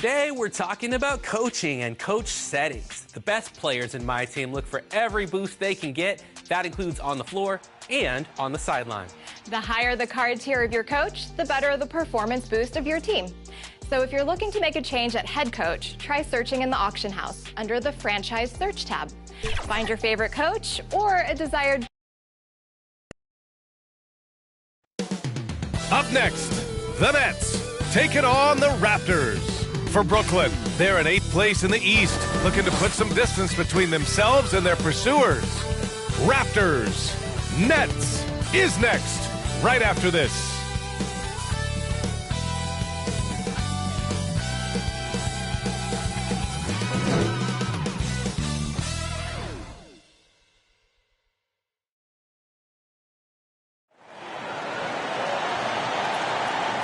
Today, we're talking about coaching and coach settings. The best players in my team look for every boost they can get. That includes on the floor and on the sideline. The higher the card tier of your coach, the better the performance boost of your team. So if you're looking to make a change at head coach, try searching in the auction house under the franchise search tab. Find your favorite coach or a desired. Up next, the Nets taking on the Raptors. For Brooklyn, they're in 8th place in the East, looking to put some distance between themselves and their pursuers. Raptors, Nets is next, right after this.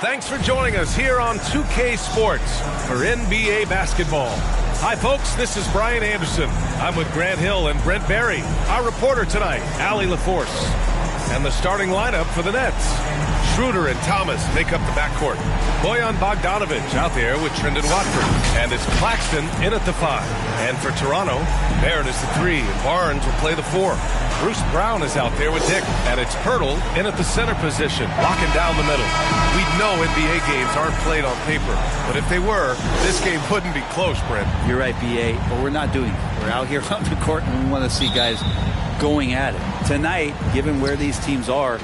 Thanks for joining us here on 2K Sports for NBA basketball. Hi, folks. This is Brian Anderson. I'm with Grant Hill and Brent Barry. Our reporter tonight, Allie LaForce. And the starting lineup for the Nets. Schroeder and Thomas make up the backcourt. Bojan Bogdanovic out there with Trendon Watford. And it's Claxton in at the 5. And for Toronto, Barrett is the 3, and Barnes will play the 4. Bruce Brown is out there with Dick, and it's Pirtle in at the center position, locking down the middle. We know NBA games aren't played on paper, but if they were, this game wouldn't be close, Brent. You're right, BA, but we're not doing it. We're out here on the court, and we want to see guys going at it. Tonight, given where these teams are,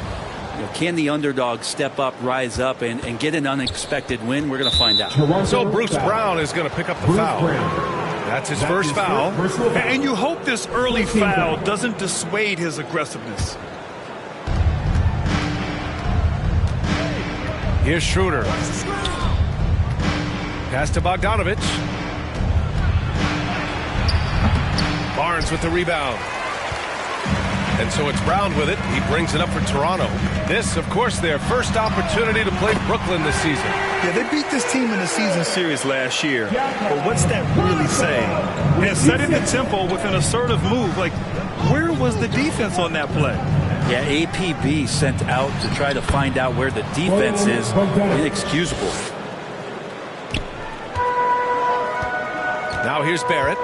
can the underdog step up, rise up, and get an unexpected win? We're going to find out. So Bruce Brown is going to pick up the foul. That's his first foul. And you hope this early foul doesn't dissuade his aggressiveness. Here's Schroeder. Pass to Bogdanovic. Barnes with the rebound. And so it's Brown with it. He brings it up for Toronto. This, of course, their first opportunity to play Brooklyn this season. Yeah, they beat this team in the season series last year. But what's that really saying? And setting the tempo with an assertive move. Like, where was the defense on that play? Yeah, APB sent out to try to find out where the defense is. Inexcusable. Now here's Barrett.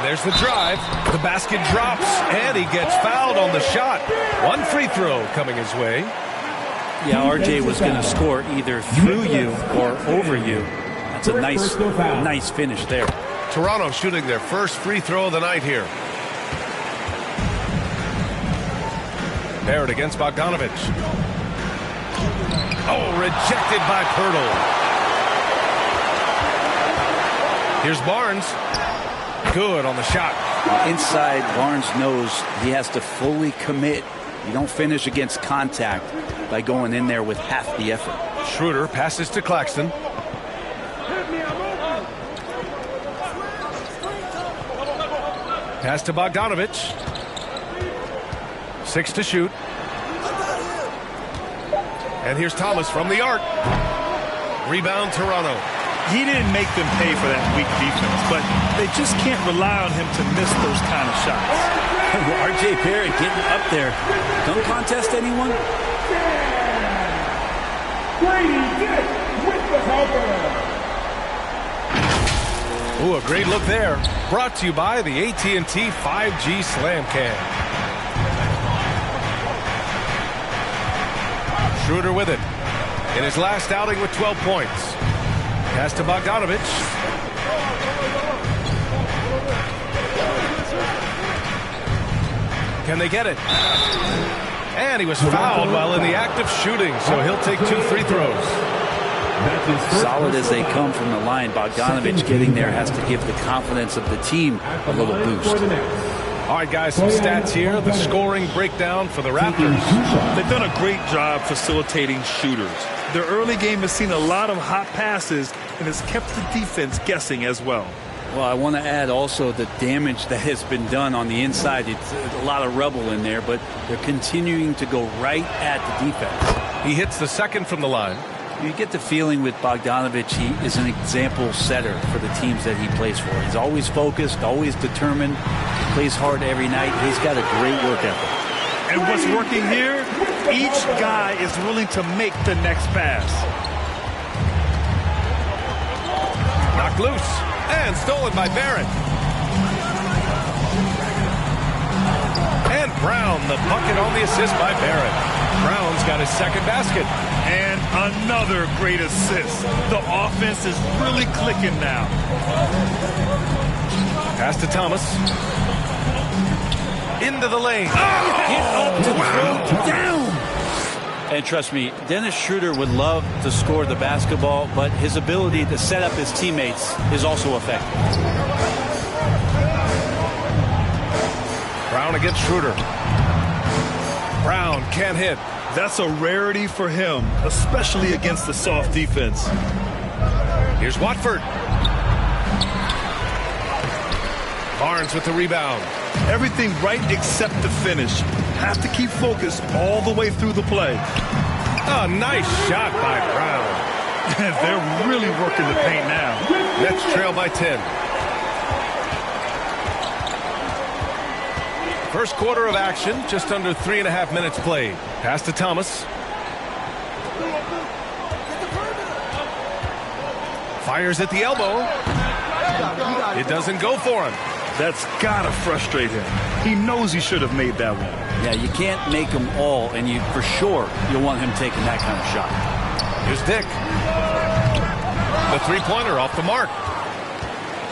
There's the drive. The basket drops, and he gets fouled on the shot. One free throw coming his way. Yeah, RJ was going to score either through you or over you. That's a nice finish there. Toronto shooting their first free throw of the night here. Barrett against Bogdanovic. Oh, rejected by Pirtle. Here's Barnes. Good on the shot. Inside, Barnes knows he has to fully commit. You don't finish against contact by going in there with half the effort. Schroeder passes to Claxton. Pass to Bogdanovic. 6 to shoot. And here's Thomas from the arc. Rebound Toronto. He didn't make them pay for that weak defense, but they just can't rely on him to miss those kind of shots. RJ Barrett getting up there. Dunk contest, anyone? Ooh, a great look there. Brought to you by the AT&T 5G Slam Cam. Schroeder with it. In his last outing with 12 points. Pass to Bogdanovic. Can they get it? And he was fouled while in the act of shooting, so he'll take 2 free throws. Solid as they come from the line, Bogdanovic getting there has to give the confidence of the team a little boost. All right, guys, some stats here. The scoring breakdown for the Raptors. They've done a great job facilitating shooters. Their early game has seen a lot of hot passes and has kept the defense guessing as well. Well, I want to add also the damage that has been done on the inside. It's a lot of rubble in there, but they're continuing to go right at the defense. He hits the second from the line. You get the feeling with Bogdanovic, he is an example setter for the teams that he plays for. He's always focused, always determined, plays hard every night. He's got a great work ethic. And what's working here, each guy is willing to make the next pass. Knocked loose and stolen by Barrett. And Brown, the bucket on the assist by Barrett. Brown's got his second basket. And another great assist. The offense is really clicking now. Pass to Thomas. Into the lane. Down. And trust me, Dennis Schroeder would love to score the basketball, but his ability to set up his teammates is also effective. Brown against Schroeder. Brown can't hit. That's a rarity for him, especially against the soft defense. Here's Watford. Barnes with the rebound. Everything right except the finish. Have to keep focused all the way through the play. A nice shot by Brown. They're really working the paint now. Nets trail by 10. First quarter of action, just under 3.5 minutes played. Pass to Thomas. Fires at the elbow. It doesn't go for him. That's got to frustrate him. He knows he should have made that one. Yeah, you can't make them all, and you for sure you'll want him taking that kind of shot. Here's Dick. The three-pointer off the mark.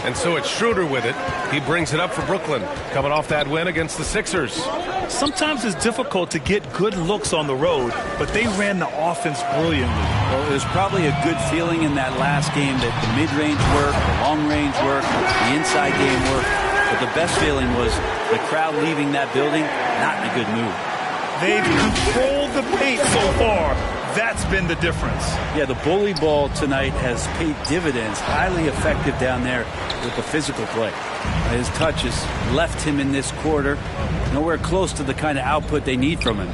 And so it's Schroeder with it. He brings it up for Brooklyn, coming off that win against the Sixers. Sometimes it's difficult to get good looks on the road, but they ran the offense brilliantly. Well, it was probably a good feeling in that last game that the mid-range worked, the long-range worked, the inside game worked. But the best feeling was the crowd leaving that building not in a good mood. They've controlled the paint so far. That's been the difference. Yeah, the bully ball tonight has paid dividends. Highly effective down there with the physical play. His touch has left him in this quarter nowhere close to the kind of output they need from him.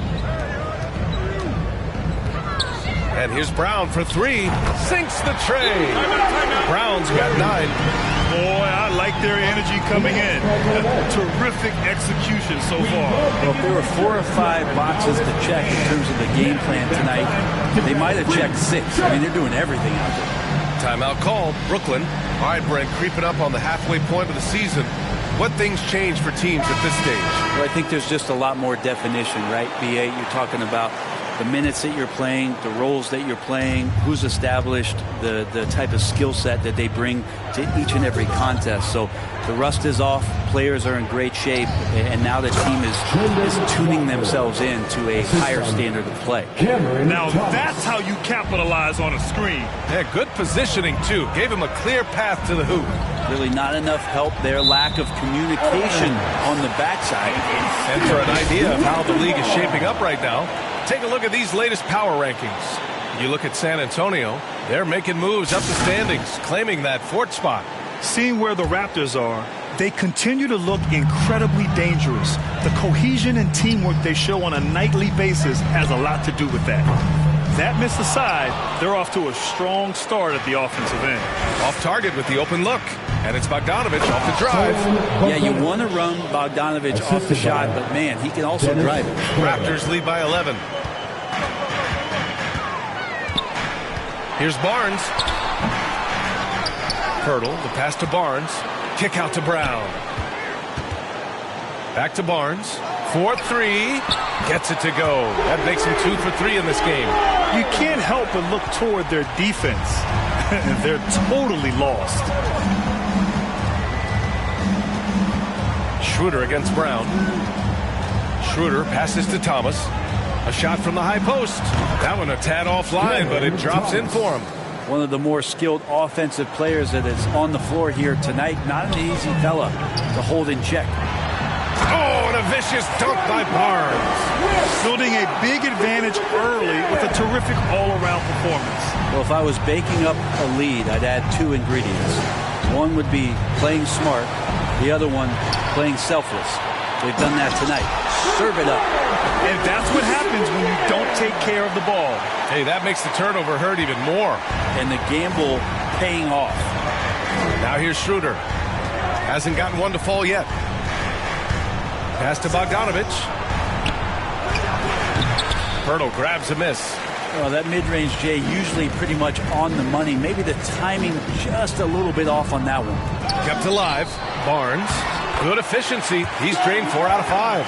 And here's Brown for three. Sinks the tray. Brown's got 9. Boy, I like their energy coming in. Terrific execution so far. Well, if there were 4 or 5 boxes to check in terms of the game plan tonight, they might have checked 6. I mean, they're doing everything out there. Timeout called. Brooklyn. All right, Brent, creeping up on the halfway point of the season. What things change for teams at this stage? Well, I think there's just a lot more definition, right, B.A.? You're talking about the minutes that you're playing, the roles that you're playing, who's established, the type of skill set that they bring to each and every contest. So the rust is off, players are in great shape, and now the team is tuning themselves in to a higher standard of play. Now that's how you capitalize on a screen. Yeah, good positioning, too. Gave him a clear path to the hoop. Really not enough help there. Lack of communication on the backside. And for an idea of how the league is shaping up right now, take a look at these latest power rankings. You look at San Antonio, they're making moves up the standings, claiming that 4th spot. Seeing where the Raptors are, they continue to look incredibly dangerous. The cohesion and teamwork they show on a nightly basis has a lot to do with that. That miss aside, they're off to a strong start at the offensive end. Off target with the open look. And it's Bogdanovich off the drive. Yeah, you want to run Bogdanovich off the shot, but man, he can also drive it. Raptors lead by 11. Here's Barnes. Hurdle, the pass to Barnes. Kick out to Brown. Back to Barnes. 4-3. Gets it to go. That makes him 2 for 3 in this game. You can't help but look toward their defense. They're totally lost. Schroeder against Brown. Schroeder passes to Thomas. A shot from the high post. That one a tad offline, but it drops in for him. One of the more skilled offensive players that is on the floor here tonight. Not an easy fella to hold in check. Oh, and a vicious dunk by Barnes. Building a big advantage early with a terrific all-around performance. Well, if I was baking up a lead, I'd add 2 ingredients. One would be playing smart. The other one, playing selfless. They've done that tonight. Serve it up. And that's what happens when you don't take care of the ball. Hey, that makes the turnover hurt even more. And the gamble paying off. Now here's Schroeder. Hasn't gotten one to fall yet. Pass to Bogdanovich. Hurdle grabs a miss. Well, that mid-range, Jay, usually pretty much on the money. Maybe the timing just a little bit off on that one. Kept alive. Barnes, good efficiency. He's drained 4 out of 5.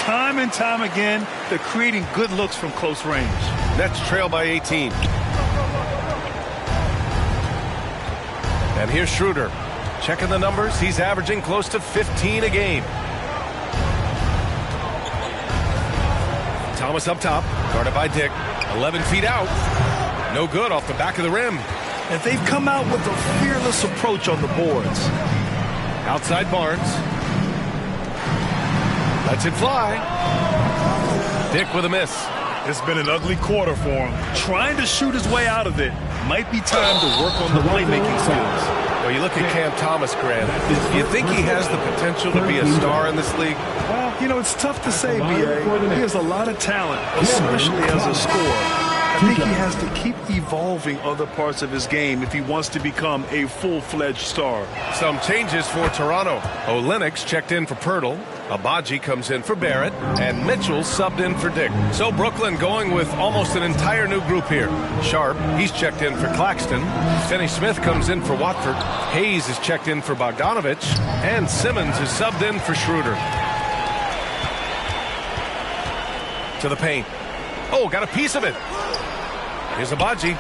Time and time again, they're creating good looks from close range. Nets trail by 18. And here's Schroeder. Checking the numbers. He's averaging close to 15 a game. Thomas up top. Guarded by Dick. 11 feet out. No good off the back of the rim. And they've come out with a fearless approach on the boards. Outside Barnes. Lets it fly. Dick with a miss. It's been an ugly quarter for him. Trying to shoot his way out of it. Might be time to work on the playmaking skills. Well, you look at Cam Thomas, Grant. Do you think he has the potential to be a star in this league? Well, you know, it's tough to say, B.A. He has a lot of talent, especially as a scorer. I think he has to keep evolving other parts of his game if he wants to become a full-fledged star. Some changes for Toronto. Olenek's checked in for Pirtle. Abaji comes in for Barrett. And Mitchell subbed in for Dick. So Brooklyn going with almost an entire new group here. Sharp, he's checked in for Claxton. Finney-Smith comes in for Watford. Hayes is checked in for Bogdanovich. And Simmons is subbed in for Schroeder. To the paint. Oh, got a piece of it. Here's Abaji.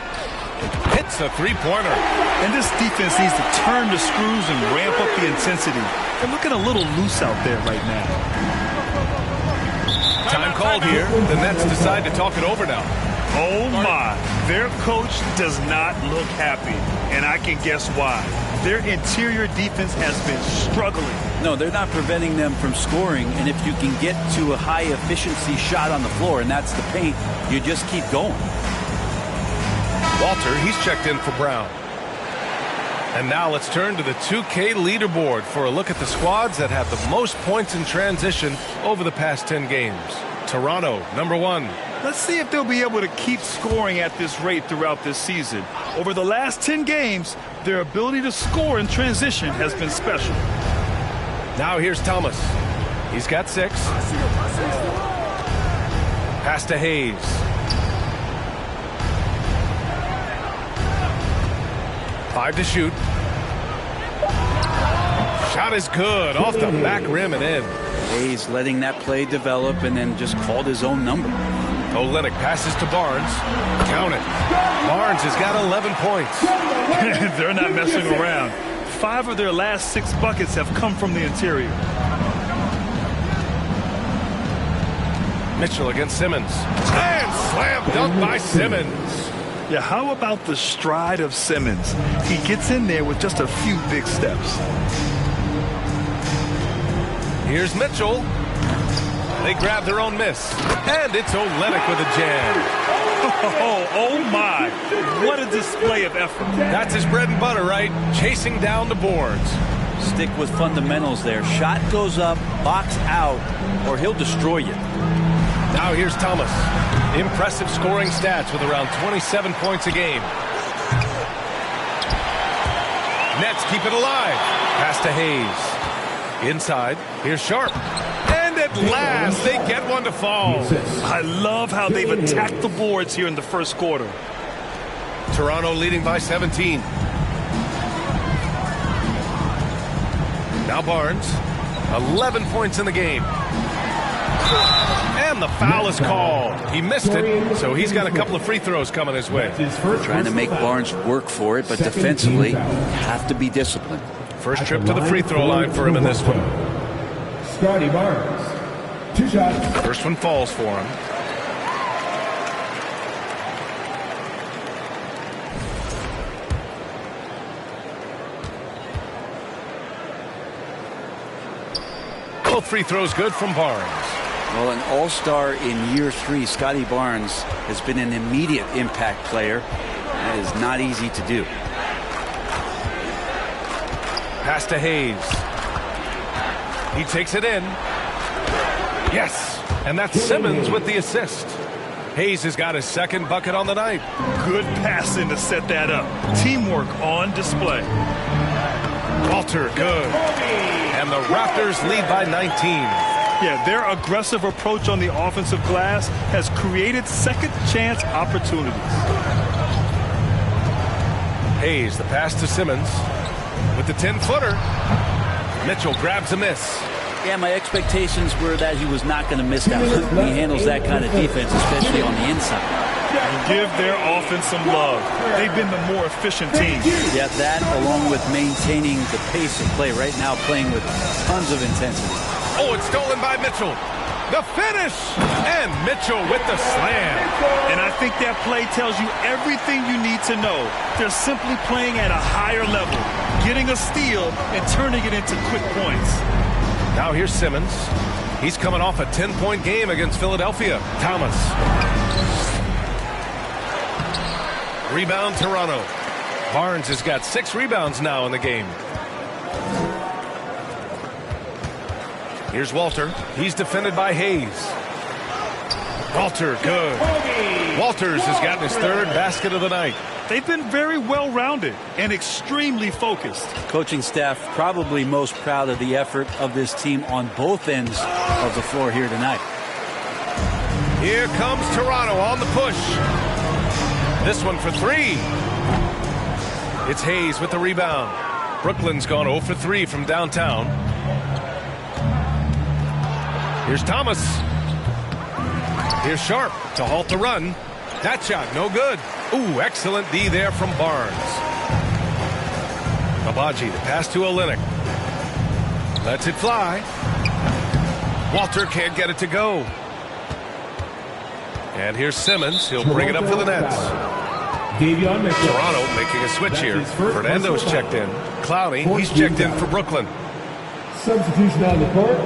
Hits a three-pointer. And this defense needs to turn the screws and ramp up the intensity. They're looking a little loose out there right now. Time called here. The Nets decide to talk it over now. Oh, my. Their coach does not look happy. And I can guess why. Their interior defense has been struggling. No, they're not preventing them from scoring. And if you can get to a high-efficiency shot on the floor, and that's the paint, you just keep going. Walter, he's checked in for Brown. And now let's turn to the 2K leaderboard for a look at the squads that have the most points in transition over the past 10 games. Toronto, #1. Let's see if they'll be able to keep scoring at this rate throughout this season. Over the last 10 games, their ability to score in transition has been special. Now here's Thomas. He's got 6. Pass to Hayes. Five to shoot. Shot is good. Off the back rim and in. Hayes letting that play develop and then just called his own number. Olynyk passes to Barnes. Count it. Barnes has got 11 points. They're not messing around. 5 of their last 6 buckets have come from the interior. Mitchell against Simmons. And slam dunk by Simmons. Yeah, how about the stride of Simmons? He gets in there with just a few big steps. Here's Mitchell. They grab their own miss. And it's Olynyk with a jam. Oh my. What a display of effort. That's his bread and butter, right? Chasing down the boards. Stick with fundamentals there. Shot goes up, box out, or he'll destroy you. Now here's Thomas. Impressive scoring stats with around 27 points a game. Nets keep it alive. Pass to Hayes. Inside. Here's Sharp. And at last, they get one to fall. I love how they've attacked the boards here in the first quarter. Toronto leading by 17. Now Barnes. 11 points in the game. And the foul is called. He missed it, so he's got a couple of free throws coming his way. Trying to make Barnes work for it, but defensively, have to be disciplined. First trip to the free throw line for him in this one. Scotty Barnes, 2 shots. First one falls for him. Both free throws good from Barnes. Well, an all-star in year 3, Scotty Barnes has been an immediate impact player. That is not easy to do. Pass to Hayes. He takes it in. Yes, and that's Simmons with the assist. Hayes has got his second bucket on the night. Good passing to set that up. Teamwork on display. Walter, good. And the Raptors lead by 19. Yeah, their aggressive approach on the offensive glass has created second chance opportunities. Hayes, the pass to Simmons with the 10-footer. Mitchell grabs a miss. Yeah, my expectations were that he was not going to miss that one. He handles that kind of defense, especially on the inside. Give their offense some love. They've been the more efficient team. Yeah, that along with maintaining the pace of play right now, playing with tons of intensity. Oh, it's stolen by Mitchell. The finish! And Mitchell with the slam. And I think that play tells you everything you need to know. They're simply playing at a higher level, getting a steal and turning it into quick points. Now here's Simmons. He's coming off a 10-point game against Philadelphia. Thomas. Rebound Toronto. Barnes has got 6 rebounds now in the game. Here's Walter. He's defended by Hayes. Walter, good. Walters has gotten his 3rd basket of the night. They've been very well-rounded and extremely focused. Coaching staff probably most proud of the effort of this team on both ends of the floor here tonight. Here comes Toronto on the push. This one for 3. It's Hayes with the rebound. Brooklyn's gone 0 for 3 from downtown. Here's Thomas. Here's Sharp to halt the run. That shot no good. Ooh, excellent D there from Barnes. Abaji to pass to Olynyk. Lets it fly. Walter can't get it to go. And here's Simmons. He'll bring it up for the Nets. Toronto making a switch here. Fernando's checked in. Clowney, he's checked in for Brooklyn. Substitution on the court.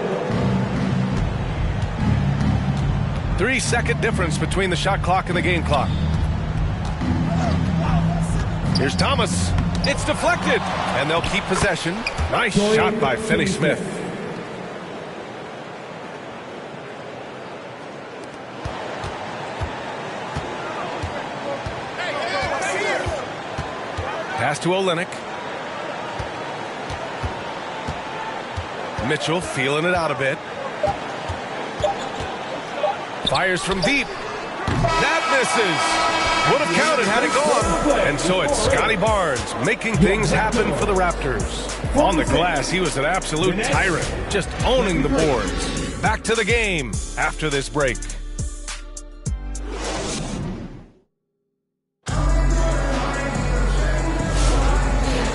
3-second difference between the shot clock and the game clock. Here's Thomas. It's deflected. And they'll keep possession. Nice shot by Finney-Smith. Pass to Olynyk. Mitchell feeling it out a bit. Fires from deep. That misses. Would have counted had it gone. And so it's Scotty Barnes making things happen for the Raptors. On the glass, he was an absolute tyrant, just owning the boards. Back to the game after this break.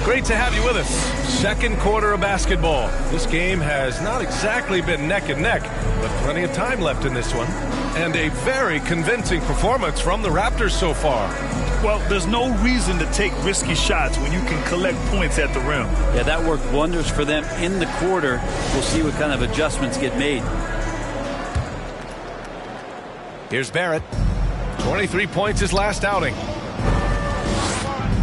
Great to have you with us. Second quarter of basketball. This game has not exactly been neck and neck, but plenty of time left in this one. And a very convincing performance from the Raptors so far. Well, there's no reason to take risky shots when you can collect points at the rim. Yeah, that worked wonders for them in the quarter. We'll see what kind of adjustments get made. Here's Barrett. 23 points his last outing.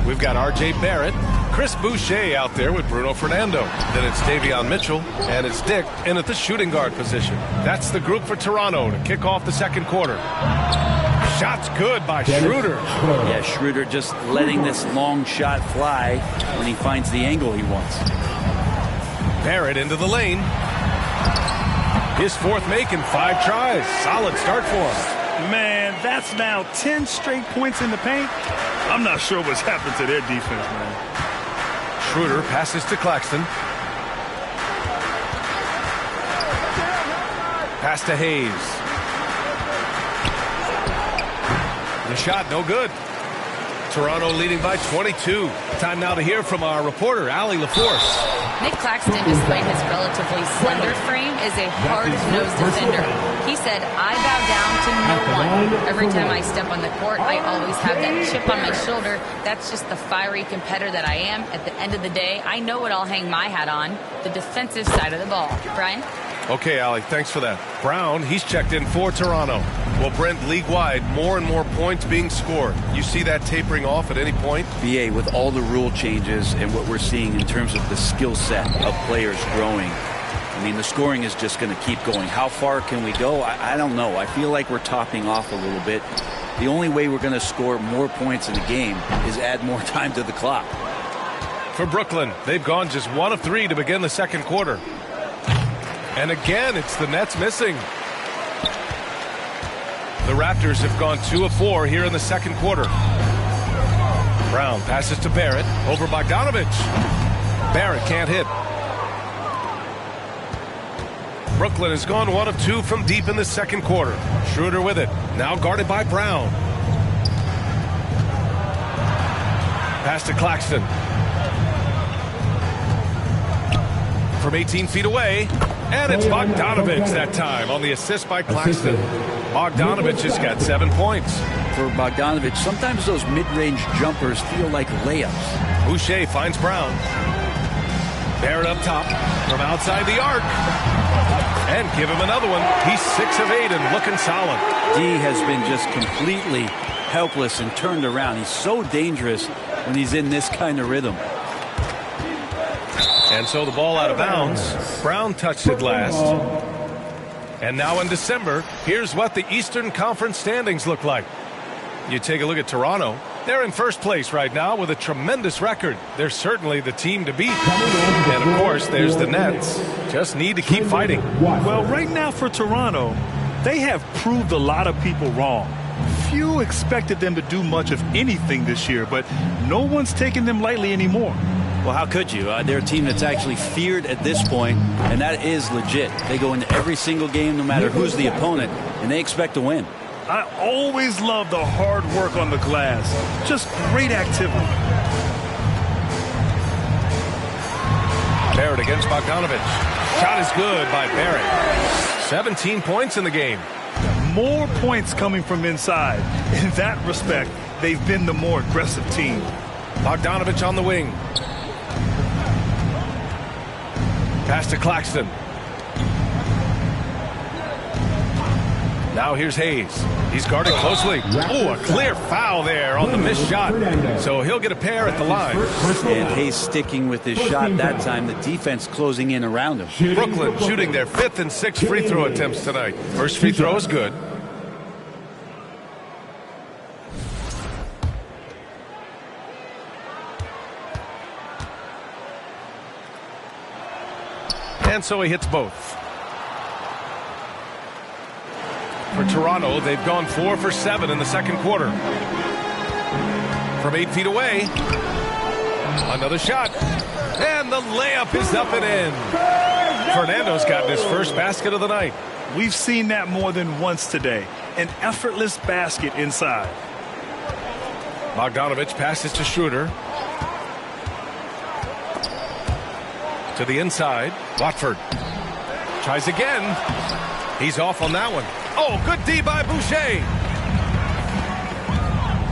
We've got R.J. Barrett. Chris Boucher out there with Bruno Fernando. Then it's Davion Mitchell, and it's Dick in at the shooting guard position. That's the group for Toronto to kick off the second quarter. Shot's good by Schroeder. Yeah, Schroeder just letting this long shot fly when he finds the angle he wants. Barrett into the lane. His 4th make in 5 tries. Solid start for him. Man, that's now 10 straight points in the paint. I'm not sure what's happened to their defense, man. Schroeder passes to Claxton. Pass to Hayes. The shot no good. Toronto leading by 22. Time now to hear from our reporter, Allie LaForce. Nick Claxton, despite his relatively slender frame, is a hard-nosed defender. He said, "I bow down to no one. Every time I step on the court, I always have that chip on my shoulder. That's just the fiery competitor that I am. At the end of the day, I know what I'll hang my hat on, the defensive side of the ball." Brian? Okay, Allie, thanks for that. Brown, he's checked in for Toronto. Well, Brent, league-wide, more and more points being scored. You see that tapering off at any point? BA, with all the rule changes and what we're seeing in terms of the skill set of players growing, I mean, the scoring is just going to keep going. How far can we go? I don't know. I feel like we're topping off a little bit. The only way we're going to score more points in the game is add more time to the clock. For Brooklyn, they've gone just 1 of 3 to begin the second quarter. And again, it's the Nets missing. The Raptors have gone 2 of 4 here in the second quarter. Brown passes to Barrett over Bogdanovich. Barrett can't hit. Brooklyn has gone 1 of 2 from deep in the second quarter. Schroeder with it. Now guarded by Brown. Pass to Claxton. From 18 feet away. And it's Bogdanovich that time on the assist by Claxton. Bogdanovich has got 7 points. For Bogdanovich, sometimes those mid-range jumpers feel like layups. Boucher finds Brown. Barrett up top from outside the arc. And give him another one. He's 6 of 8 and looking solid. D has been just completely helpless and turned around. He's so dangerous when he's in this kind of rhythm. And so the ball out of bounds. Brown touched it last. And now in December, here's what the Eastern Conference standings look like. You take a look at Toronto. They're in first place right now with a tremendous record. They're certainly the team to beat. And, of course, there's the Nets. Just need to keep fighting. Well, right now for Toronto, they have proved a lot of people wrong. Few expected them to do much of anything this year, but no one's taking them lightly anymore. Well, how could you? They're a team that's actually feared at this point, and that is legit. They go into every single game, no matter who's the opponent, and they expect to win. I always love the hard work on the glass. Just great activity. Barrett against Bogdanovich. Shot is good by Barrett. 17 points in the game. More points coming from inside. In that respect, they've been the more aggressive team. Bogdanovich on the wing. Pass to Claxton. Now here's Hayes. He's guarded closely. Oh, a clear foul there on the missed shot. So he'll get a pair at the line. And Hayes sticking with his shot that time. The defense closing in around him. Brooklyn shooting their 5th and 6th free throw attempts tonight. First free throw is good. And so he hits both. For Toronto, they've gone 4 for 7 in the second quarter. From 8 feet away. Another shot. And the layup is up and in. Fernando's gotten his first basket of the night. We've seen that more than once today. An effortless basket inside. Bogdanovich passes to Schroeder. To the inside. Watford tries again. He's off on that one. Oh, good D by Boucher.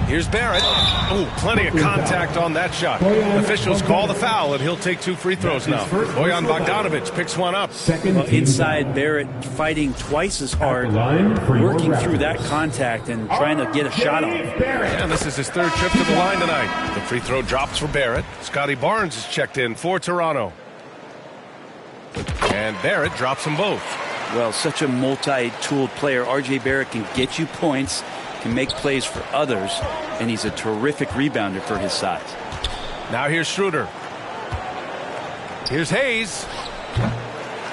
Here's Barrett. Oh, plenty of contact on that shot. Officials call the foul, and he'll take 2 free throws now. Bojan Bogdanovich picks one up. Well, inside, Barrett fighting twice as hard, working through that contact and trying to get a shot on. And this is his 3rd trip to the line tonight. The free throw drops for Barrett. Scotty Barnes is checked in for Toronto. And Barrett drops them both. Well, such a multi-tooled player. R.J. Barrett can get you points, can make plays for others, and he's a terrific rebounder for his size. Now here's Schroeder. Here's Hayes.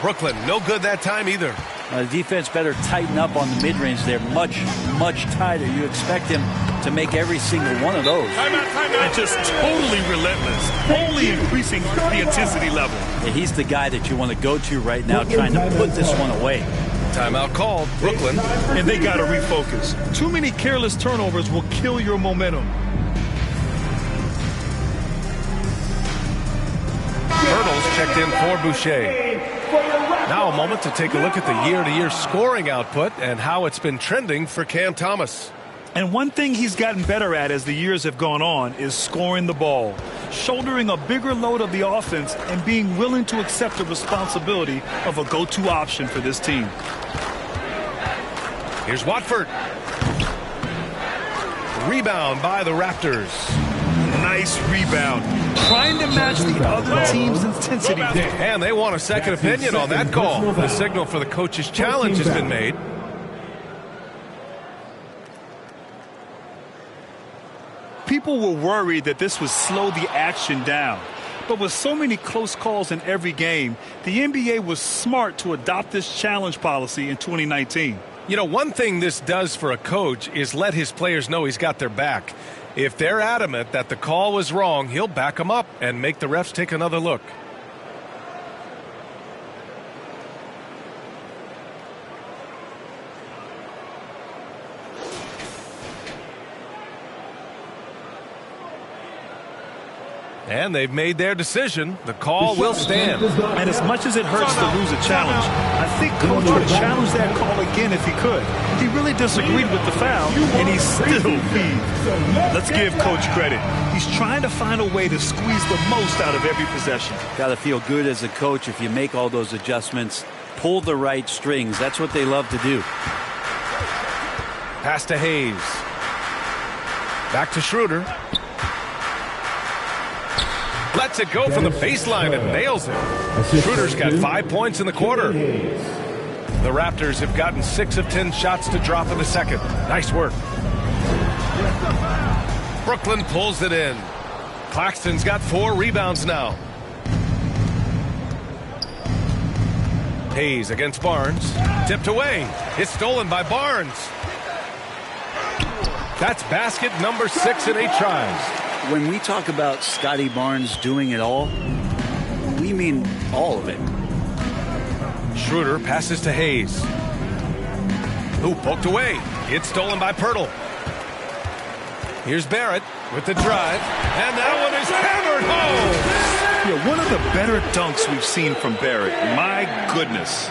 Brooklyn, no good that time either. The defense better tighten up on the mid-range. They're much, much tighter. You expect him to make every single one of those. And just totally relentless, only increasing the intensity level. Yeah, he's the guy that you want to go to right now, trying to put this one away. Timeout called. Brooklyn. And they got to refocus. Too many careless turnovers will kill your momentum. Hurdles checked in for Boucher. Now a moment to take a look at the year-to-year scoring output and how it's been trending for Cam Thomas. And one thing he's gotten better at as the years have gone on is scoring the ball, shouldering a bigger load of the offense, and being willing to accept the responsibility of a go-to option for this team. Here's Watford. Rebound by the Raptors. Nice rebound. Trying to match the other team's intensity. And they want a second opinion on that call. The signal for the coach's challenge has been made. People were worried that this would slow the action down. But with so many close calls in every game, the NBA was smart to adopt this challenge policy in 2019. You know, one thing this does for a coach is let his players know he's got their back. If they're adamant that the call was wrong, he'll back them up and make the refs take another look. And they've made their decision. The call will stand. And as much as it hurts to lose a challenge, I think Coach would challenge that call again if he could. He really disagreed with the foul, and he still feeds. Let's give Coach credit. He's trying to find a way to squeeze the most out of every possession. Got to feel good as a coach if you make all those adjustments, pull the right strings. That's what they love to do. Pass to Hayes. Back to Schroeder. Lets it go from the baseline and nails it. Schroeder's got 5 points in the quarter. The Raptors have gotten 6 of 10 shots to drop in the second. Nice work. Brooklyn pulls it in. Claxton's got 4 rebounds now. Hayes against Barnes. Tipped away. It's stolen by Barnes. That's basket number 6 in 8 tries. When we talk about Scotty Barnes doing it all, we mean all of it. Schroeder passes to Hayes. Who poked away. It's stolen by Pirtle. Here's Barrett with the drive. And that one is hammered home. Yeah, one of the better dunks we've seen from Barrett. My goodness.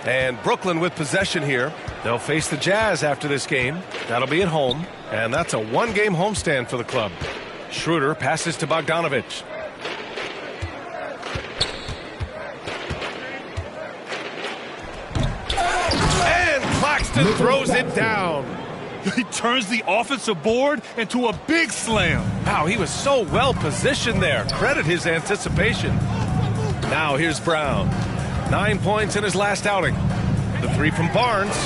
And Brooklyn with possession here. They'll face the Jazz after this game. That'll be at home. And that's a 1-game homestand for the club. Schroeder passes to Bogdanovich. And Claxton throws it down. He turns the offensive board into a big slam. Wow, he was so well positioned there. Credit his anticipation. Now here's Brown. 9 points in his last outing. The 3 from Barnes.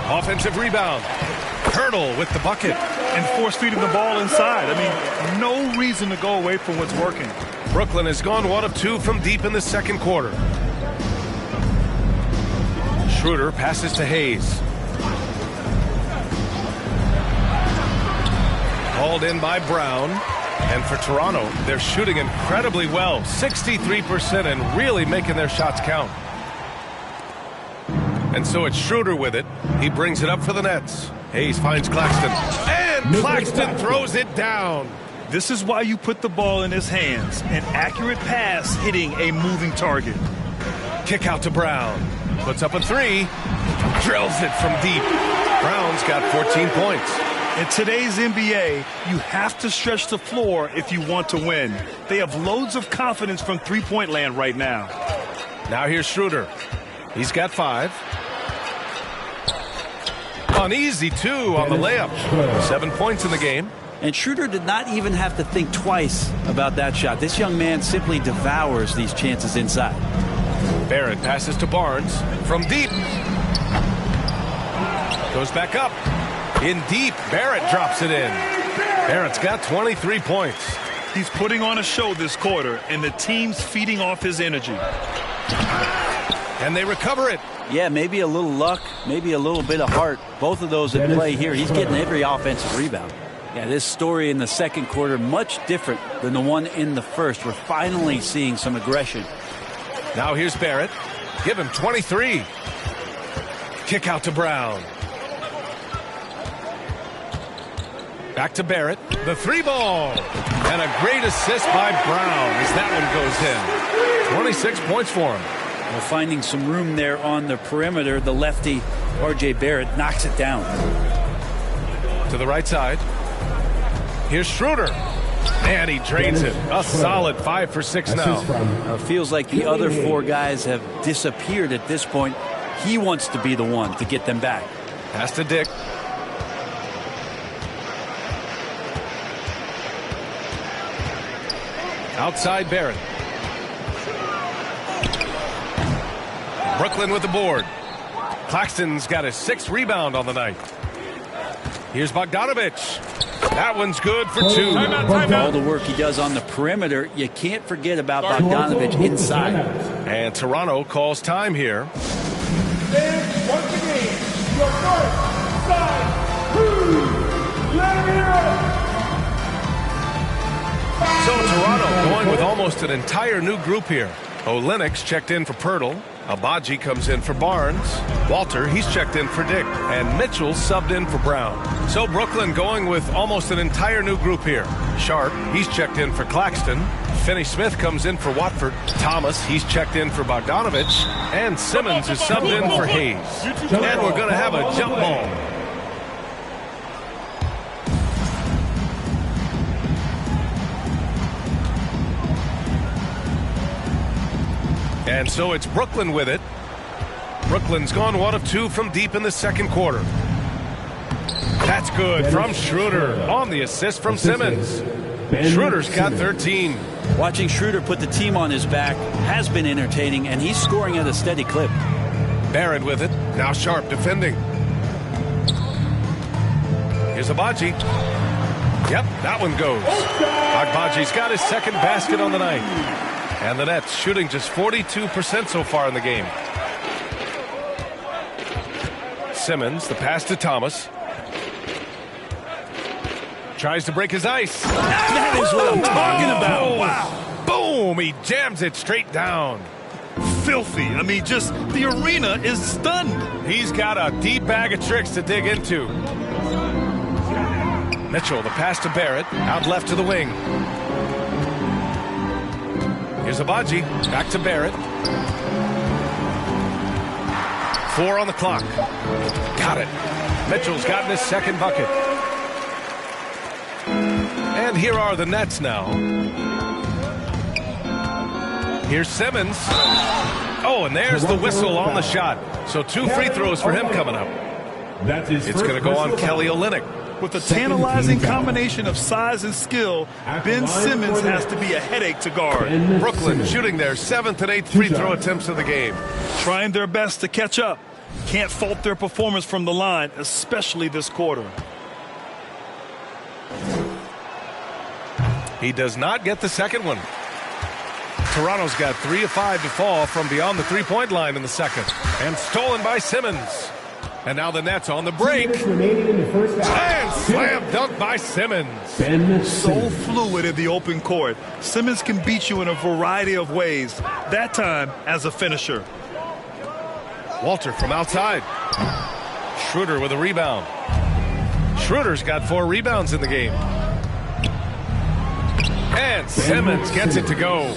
Offensive rebound. Pirtle with the bucket. And force-feeding the ball inside. I mean, no reason to go away from what's working. Brooklyn has gone 1 of 2 from deep in the second quarter. Schroeder passes to Hayes. Called in by Brown. And for Toronto, they're shooting incredibly well. 63% and really making their shots count. And so it's Schroeder with it. He brings it up for the Nets. Hayes finds Claxton. And Claxton throws it down. This is why you put the ball in his hands. An accurate pass hitting a moving target. Kick out to Brown. Puts up a 3. Drills it from deep. Brown's got 14 points. In today's NBA, you have to stretch the floor if you want to win. They have loads of confidence from three-point land right now. Now here's Schroeder. He's got 5. An easy 2 on the layup. 7 points in the game. And Schroeder did not even have to think twice about that shot. This young man simply devours these chances inside. Barrett passes to Barnes from deep. Goes back up. In deep, Barrett drops it in. Barrett's got 23 points. He's putting on a show this quarter, and the team's feeding off his energy. And they recover it. Yeah, maybe a little luck, maybe a little bit of heart. Both of those at play here. He's getting every offensive rebound. Yeah, this story in the second quarter, much different than the one in the first. We're finally seeing some aggression. Now here's Barrett. Give him 23. Kick out to Brown. Back to Barrett. The 3-ball. And a great assist by Brown as that one goes in. 26 points for him. Well, finding some room there on the perimeter. The lefty, R.J. Barrett, knocks it down. To the right side. Here's Schroeder. And he drains it. A solid 5 for 6 now. Feels like the other 4 guys have disappeared at this point. He wants to be the one to get them back. Pass to Dick. Outside Barrett. Brooklyn with the board. Claxton's got a 6th rebound on the night. Here's Bogdanovich. That one's good for 2. All the work he does on the perimeter, you can't forget about Bogdanovich inside. And Toronto calls time here. And once again, your first side crew, let it up. So Toronto going with almost an entire new group here. Olenek's checked in for Pirtle. Abaji comes in for Barnes. Walter, he's checked in for Dick. And Mitchell subbed in for Brown. So Brooklyn going with almost an entire new group here. Sharp, he's checked in for Claxton. Finney-Smith comes in for Watford. Thomas, he's checked in for Bogdanovich. And Simmons is subbed in for Hayes. And we're going to have a jump ball. And so it's Brooklyn with it. Brooklyn's gone 1 of 2 from deep in the second quarter. That's good from Schroeder on the assist from Simmons. Schroeder's got 13. Watching Schroeder put the team on his back has been entertaining, and he's scoring at a steady clip. Barrett with it. Now Sharp defending. Here's Abaji. Yep, that one goes. Agbaji's got his second basket on the night. And the Nets shooting just 42% so far in the game. Simmons, the pass to Thomas. Tries to break his ice. That is what I'm talking about. Wow. Boom! He jams it straight down. Filthy. I mean, just the arena is stunned. He's got a deep bag of tricks to dig into. Mitchell, the pass to Barrett. Out left to the wing. Here's Abaji. Back to Barrett. 4 on the clock. Got it. Mitchell's gotten his second bucket. And here are the Nets now. Here's Simmons. Oh, and there's the whistle on the shot. So 2 free throws for him coming up. It's going to go on Kelly Olynyk. With a tantalizing combination of size and skill, Ben Simmons has to be a headache to guard. Brooklyn shooting their 7th and 8th free throw attempts of the game. Trying their best to catch up. Can't fault their performance from the line, especially this quarter. He does not get the second one. Toronto's got 3 of 5 to fall from beyond the three-point line in the second. And stolen by Simmons. And now the Nets on the break. And slam dunk by Simmons. So fluid in the open court. Simmons can beat you in a variety of ways. That time as a finisher. Walter from outside. Schroeder with a rebound. Schroeder's got 4 rebounds in the game. And Simmons gets it to go.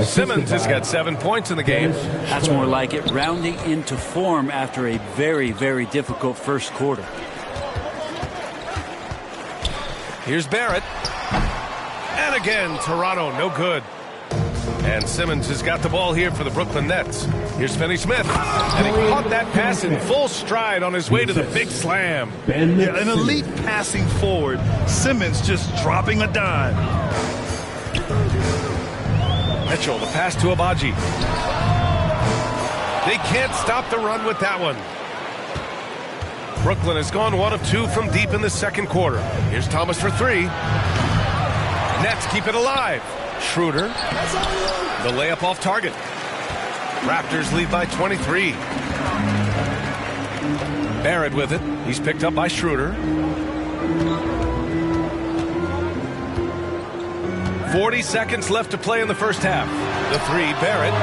Simmons has got 7 points in the game. That's more like it, rounding into form after a very, very difficult first quarter. Here's Barrett. And again, Toronto, no good. And Simmons has got the ball here for the Brooklyn Nets. Here's Finney-Smith. And he caught that pass in full stride on his way to the big slam. Yeah, an elite passing forward. Simmons just dropping a dime. Mitchell, the pass to Abaji. They can't stop the run with that one. Brooklyn has gone 1 of 2 from deep in the second quarter. Here's Thomas for 3. Nets keep it alive. Schroeder, the layup off target. Raptors lead by 23. Barrett with it. He's picked up by Schroeder. 40 seconds left to play in the first half. The 3, Barrett.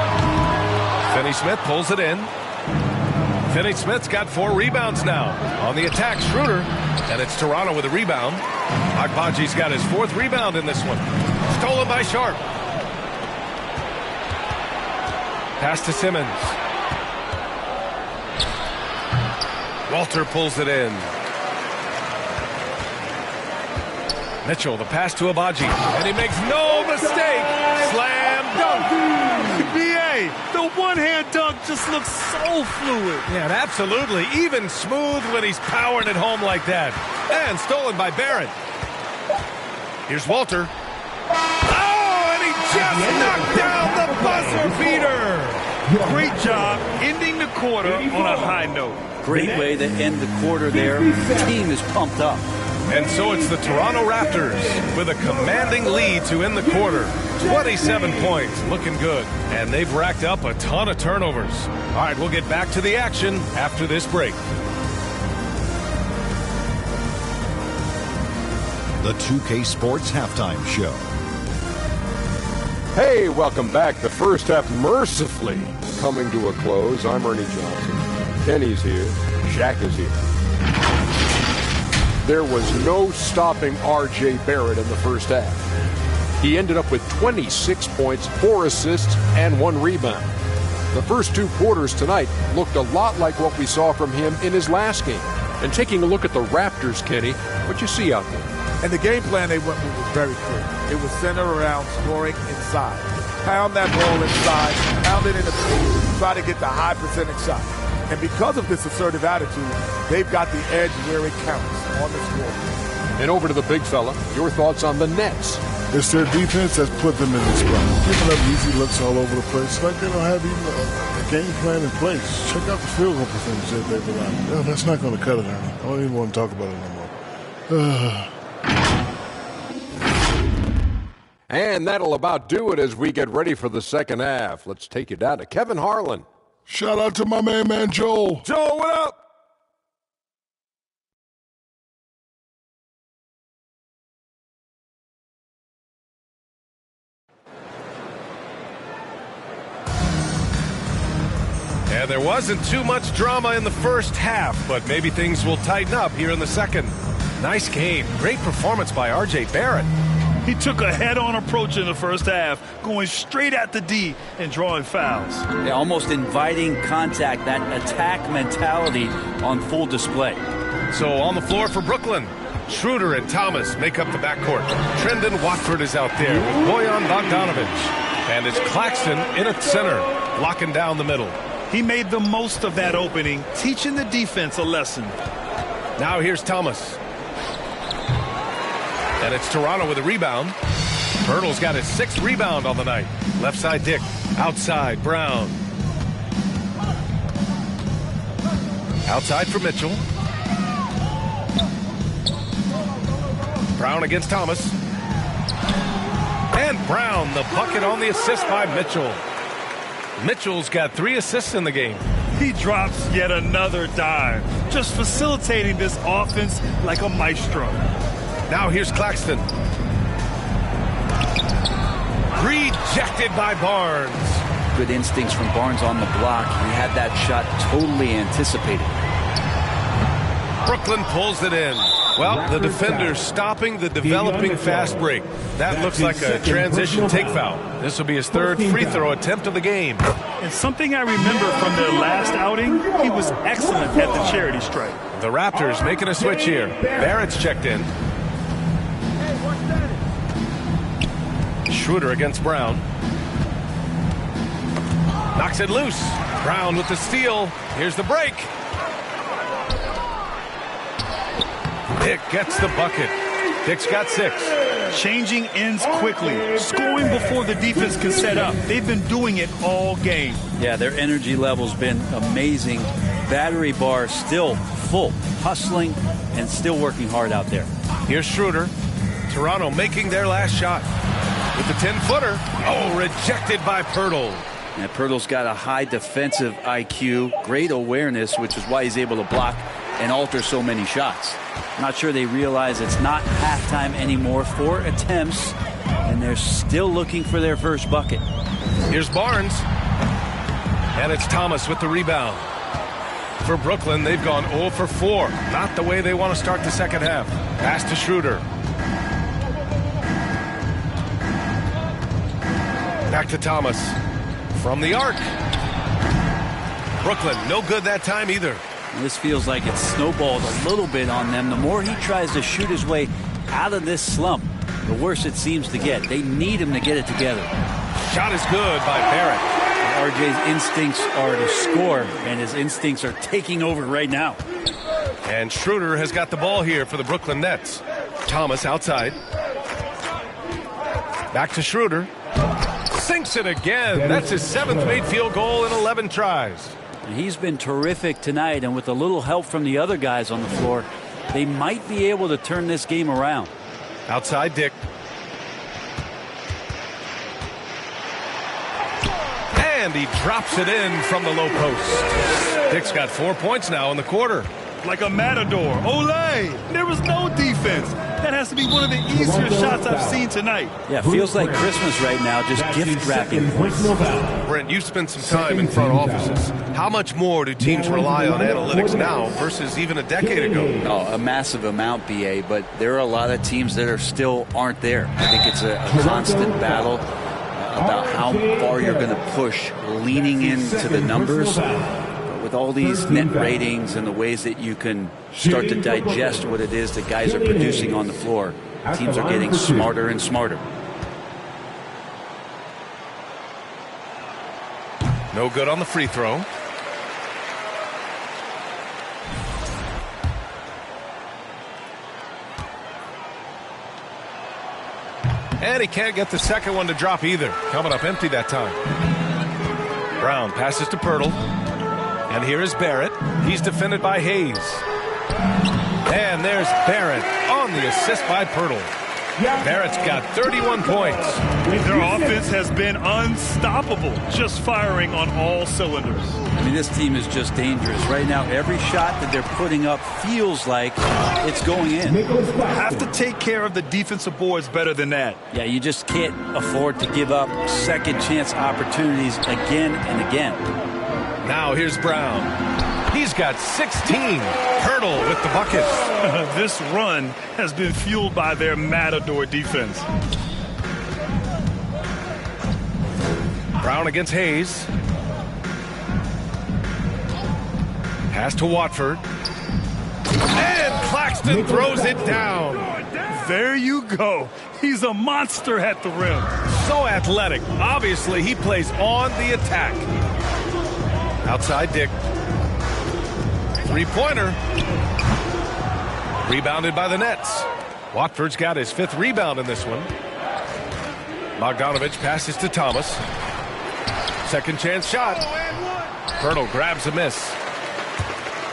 Finney-Smith pulls it in. Finney-Smith's got 4 rebounds now. On the attack, Schroeder. And it's Toronto with a rebound. Agbaji's got his 4th rebound in this one. Stolen by Sharp. Pass to Simmons. Walter pulls it in. Mitchell, the pass to Abaji. And he makes no mistake. Slam dunk. B.A., the one-hand dunk just looks so fluid. Yeah, and absolutely. Even smooth when he's powering it home like that. And stolen by Barrett. Here's Walter. Oh, and he just knocked down the buzzer beater. Great job ending the quarter on a high note. Great way to end the quarter there. The team is pumped up. And so it's the Toronto Raptors with a commanding lead to end the quarter. 27 points, looking good. And they've racked up a ton of turnovers. All right, we'll get back to the action after this break. The 2K Sports Halftime Show. Hey, welcome back. The first half mercifully coming to a close. I'm Ernie Johnson. Kenny's here. Shaq is here. There was no stopping R.J. Barrett in the first half. He ended up with 26 points, 4 assists, and 1 rebound. The first 2 quarters tonight looked a lot like what we saw from him in his last game. And taking a look at the Raptors, Kenny, what you see out there? And the game plan they went with was very clear. It was centered around scoring inside. Pound that ball inside, pound it in the paint, try to get the high percentage shot. And because of this assertive attitude, they've got the edge where it counts on the scoreboard. And over to the big fella, your thoughts on the Nets. It's their defense that's put them in this spot. Giving up easy looks all over the place. Like they don't have even a game plan in place. Check out the field goal percentage that they've allowed. No, that's not going to cut it, Ernie. I don't even want to talk about it anymore. And that'll about do it as we get ready for the second half. Let's take you down to Kevin Harlan. Shout out to my man Joel. Joel, what up? And there wasn't too much drama in the first half, but maybe things will tighten up here in the second. Nice game. Great performance by R.J. Barrett. He took a head-on approach in the first half, going straight at the D and drawing fouls. Yeah, almost inviting contact, that attack mentality on full display. So on the floor for Brooklyn, Schroeder and Thomas make up the backcourt. Trendon Watford is out there with Bojan Bogdanovic. And it's Claxton in at center, locking down the middle. He made the most of that opening, teaching the defense a lesson. Now here's Thomas. And it's Toronto with a rebound. Pirtle's got his 6th rebound on the night. Left side Dick. Outside Brown. Outside for Mitchell. Brown against Thomas. And Brown, the bucket on the assist by Mitchell. Mitchell's got 3 assists in the game. He drops yet another dime, just facilitating this offense like a maestro. Now here's Claxton. Rejected by Barnes. Good instincts from Barnes on the block. He had that shot totally anticipated. Brooklyn pulls it in. Well, the defender's stopping the developing fast break. That looks like a transition take foul. This will be his 3rd free throw attempt of the game. And something I remember from their last outing, he was excellent at the charity stripe. The Raptors making a switch here. Barrett's checked in. Schroeder against Brown. Knocks it loose. Brown with the steal. Here's the break. Dick gets the bucket. Dick's got 6. Changing ends quickly, scoring before the defense can set up. They've been doing it all game. Yeah, their energy level's been amazing. Battery bar still full, hustling and still working hard out there. Here's Schroeder. Toronto making their last shot with the 10-footer. Oh, rejected by Pirtle. And Pirtle's got a high defensive IQ, great awareness, which is why he's able to block and alter so many shots. Not sure they realize it's not halftime anymore. 4 attempts, and they're still looking for their first bucket. Here's Barnes. And it's Thomas with the rebound. For Brooklyn, they've gone 0 for 4. Not the way they want to start the second half. Pass to Schroeder. Back to Thomas. From the arc. Brooklyn, no good that time either. This feels like it's snowballed a little bit on them. The more he tries to shoot his way out of this slump, the worse it seems to get. They need him to get it together. Shot is good by Barrett. RJ's instincts are to score, and his instincts are taking over right now. And Schroeder has got the ball here for the Brooklyn Nets. Thomas outside. Back to Schroeder. Sinks it again. That's his 7th made field goal in 11 tries. And he's been terrific tonight, and with a little help from the other guys on the floor, they might be able to turn this game around. Outside Dick. And he drops it in from the low post. Dick's got 4 points now in the quarter. Like a matador. Olay! There was no defense. That has to be one of the easier shots I've seen tonight. Yeah, feels like Christmas right now, just gift wrapping. Brent, you've spent some time in front offices. How much more do teams rely on analytics now versus even a decade ago? Oh, a massive amount, BA, but there are a lot of teams that still aren't there. I think it's a constant battle about how far you're going to push, leaning into the numbers. With all these net ratings and the ways that you can start to digest what it is that guys are producing on the floor, teams are getting smarter and smarter. No good on the free throw. And he can't get the second one to drop either. Coming up empty that time. Brown passes to Pirtle. And here is Barrett. He's defended by Hayes. And there's Barrett on the assist by Pirtle. Barrett's got 31 points. Their offense has been unstoppable, just firing on all cylinders. I mean, this team is just dangerous. Right now, every shot that they're putting up feels like it's going in. Have to take care of the defensive boards better than that. Yeah, you just can't afford to give up second chance opportunities again and again. Now here's Brown. He's got 16. Pirtle with the bucket. This run has been fueled by their matador defense. Brown against Hayes. Pass to Watford. And Claxton throws it down. There you go. He's a monster at the rim. So athletic. Obviously, he plays on the attack. Outside Dick. Three-pointer. Rebounded by the Nets. Watford's got his 5th rebound in this one. Bogdanovich passes to Thomas. Second chance shot. Pirtle grabs a miss.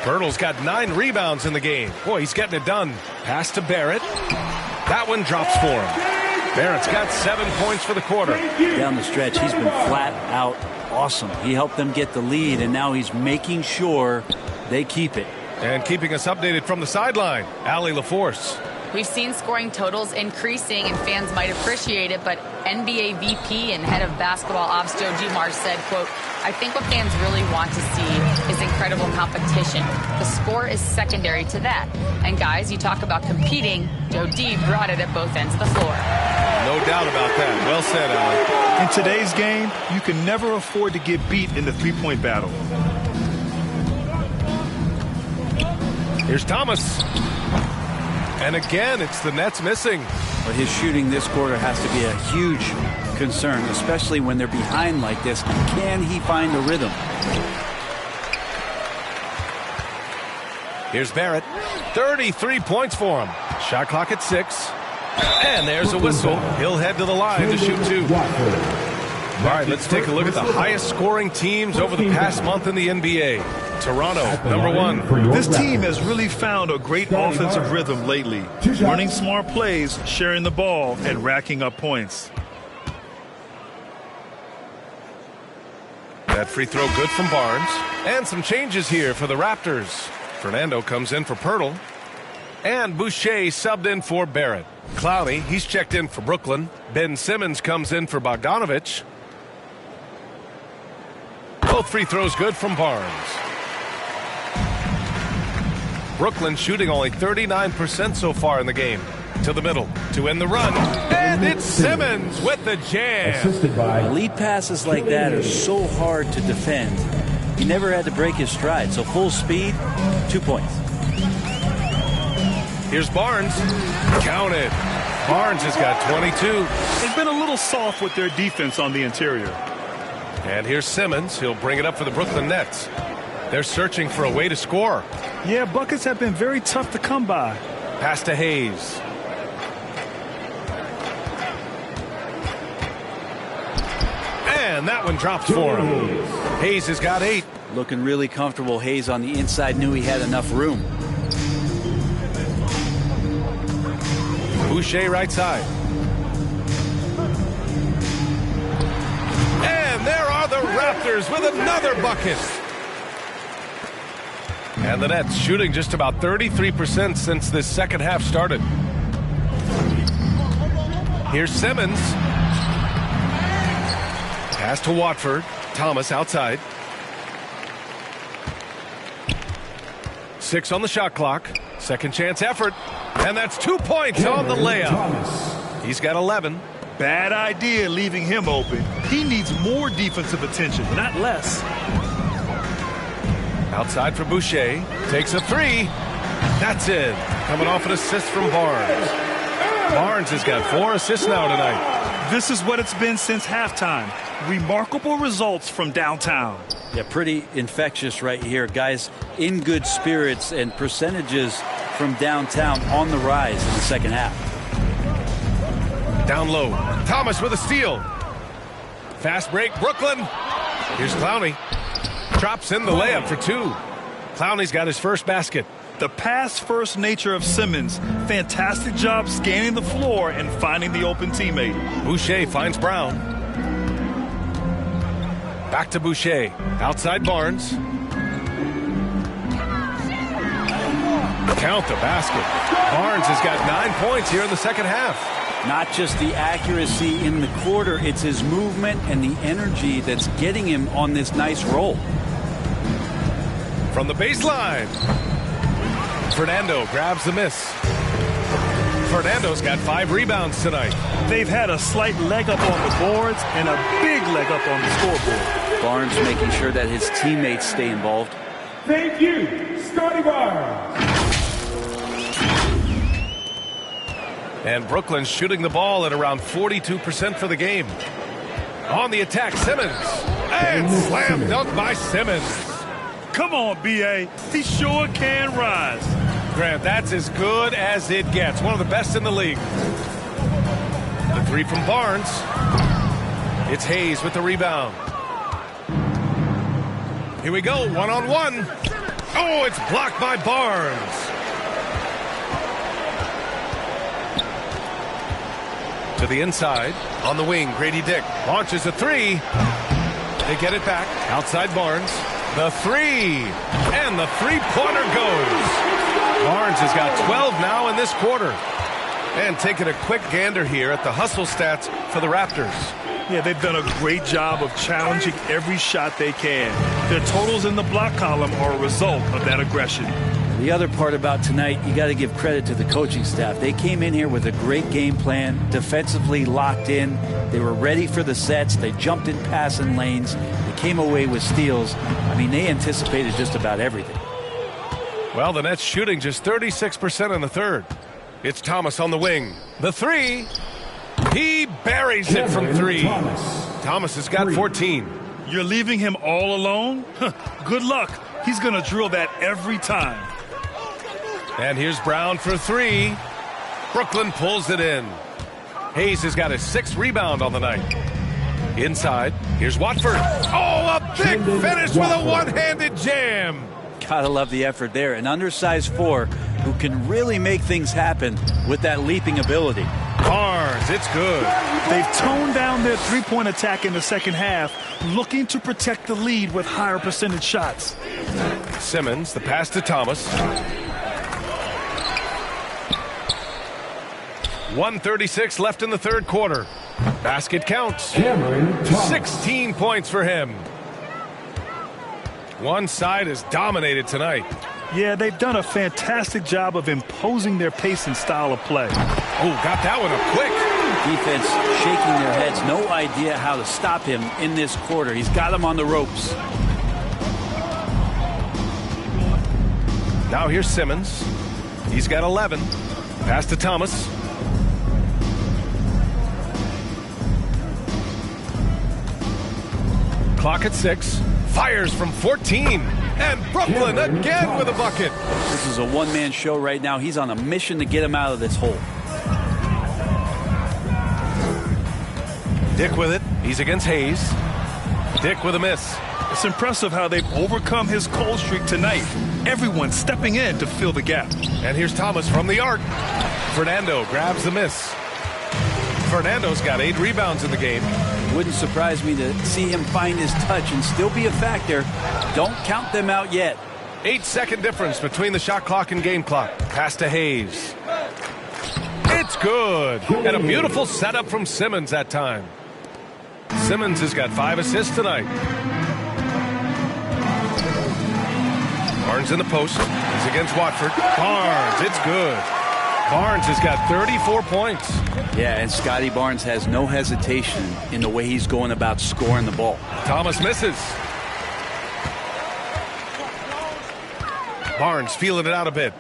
Pirtle's got 9 rebounds in the game. Boy, he's getting it done. Pass to Barrett. That one drops for him. Barrett's got 7 points for the quarter. Down the stretch, he's been flat out awesome. He helped them get the lead, and now he's making sure they keep it. And keeping us updated from the sideline, Allie LaForce. We've seen scoring totals increasing, and fans might appreciate it, but NBA VP and head of basketball ops Joe Dumars said, quote, I think what fans really want to see is incredible competition. The score is secondary to that. And guys, you talk about competing, Joe D brought it at both ends of the floor. No doubt about that. Well said, Allie. In today's game, you can never afford to get beat in the three-point battle. Here's Thomas. And again, it's the Nets missing. But his shooting this quarter has to be a huge concern, especially when they're behind like this. Can he find the rhythm? Here's Barrett. 33 points for him. Shot clock at 6. And there's a whistle. He'll head to the line to shoot 2. All right, let's take a look at the highest scoring teams over the past month in the NBA. Toronto, number 1. This team has really found a great offensive rhythm lately. Running smart plays, sharing the ball, and racking up points. That free throw good from Barnes. And some changes here for the Raptors. Fernando comes in for Pirtle. And Boucher subbed in for Barrett. Clowney, he's checked in for Brooklyn. Ben Simmons comes in for Bogdanovich. Both free throws good from Barnes. Brooklyn shooting only 39% so far in the game. To the middle to end the run. And it's Simmons with the jam. Lead passes like that are so hard to defend. He never had to break his stride. So full speed, 2 points. Here's Barnes. Counted. Barnes has got 22. They've been a little soft with their defense on the interior. And here's Simmons. He'll bring it up for the Brooklyn Nets. They're searching for a way to score. Yeah, buckets have been very tough to come by. Pass to Hayes. And that one drops for him. Hayes has got 8. Looking really comfortable. Hayes on the inside knew he had enough room. Boucher right side. And there are the Raptors with another bucket. And the Nets shooting just about 33% since this second half started. Here's Simmons. Pass to Watford. Thomas outside. 6 on the shot clock. Second chance effort. And that's 2 points on the layup. He's got 11. Bad idea leaving him open. He needs more defensive attention, not less. Outside for Boucher. Takes a 3. That's it. Coming off an assist from Barnes. Barnes has got 4 assists now tonight. This is what it's been since halftime. Remarkable results from downtown. Yeah, pretty infectious right here. Guys in good spirits, and percentages from downtown on the rise in the second half. Down low. Thomas with a steal. Fast break. Brooklyn. Here's Clowney. Drops in the layup for 2. Clowney's got his first basket. The pass-first nature of Simmons. Fantastic job scanning the floor and finding the open teammate. Boucher finds Brown. Back to Boucher. Outside Barnes. Count the basket. Barnes has got 9 points here in the second half. Not just the accuracy in the quarter, it's his movement and the energy that's getting him on this nice roll. From the baseline. Fernando grabs the miss. Fernando's got 5 rebounds tonight. They've had a slight leg up on the boards and a big leg up on the scoreboard. Barnes making sure that his teammates stay involved. Thank you, Scotty Barnes. And Brooklyn's shooting the ball at around 42% for the game. On the attack, Simmons. And slam dunk by Simmons. Come on, B.A. He sure can rise. Grant, that's as good as it gets. One of the best in the league. The 3 from Barnes. It's Hayes with the rebound. Here we go, one-on-one. Oh, it's blocked by Barnes. To the inside. On the wing, Grady Dick launches a 3. They get it back. Outside Barnes. The 3. And the three-pointer goes. Barnes has got 12 now in this quarter. And taking a quick gander here at the hustle stats for the Raptors. Yeah, they've done a great job of challenging every shot they can. Their totals in the block column are a result of that aggression. The other part about tonight, you got to give credit to the coaching staff. They came in here with a great game plan, defensively locked in. They were ready for the sets. They jumped in passing lanes. They came away with steals. I mean, they anticipated just about everything. Well, the Nets shooting just 36% in the third. It's Thomas on the wing. The 3. He buries it from 3. Thomas has got 14. You're leaving him all alone? Good luck. He's going to drill that every time. And here's Brown for 3. Brooklyn pulls it in. Hayes has got his 6th rebound on the night. Inside, here's Watford. Oh, a big finish with a one-handed jam. Gotta love the effort there. An undersized 4 who can really make things happen with that leaping ability. Barnes, it's good. They've toned down their three-point attack in the second half, looking to protect the lead with higher percentage shots. Simmons, the pass to Thomas. 1:36 left in the third quarter. Basket counts. 16 points for him. One side is dominated tonight. Yeah, they've done a fantastic job of imposing their pace and style of play. Oh, got that one up quick. Defense shaking their heads. No idea how to stop him in this quarter. He's got him on the ropes. Now here's Simmons. He's got 11. Pass to Thomas. Clock at 6. Fires from 14. And Brooklyn again with a bucket. This is a one-man show right now. He's on a mission to get him out of this hole. Dick with it. He's against Hayes. Dick with a miss. It's impressive how they've overcome his cold streak tonight. Everyone stepping in to fill the gap. And here's Thomas from the arc. Fernando grabs the miss. Fernando's got 8 rebounds in the game. Wouldn't surprise me to see him find his touch and still be a factor. Don't count them out yet. 8-second difference between the shot clock and game clock. Pass to Hayes. It's good. And a beautiful setup from Simmons that time. Simmons has got 5 assists tonight. Barnes in the post. He's against Watford. Barnes, it's good. Barnes has got 34 points. Yeah, and Scotty Barnes has no hesitation in the way he's going about scoring the ball. Thomas misses. Barnes feeling it out a bit.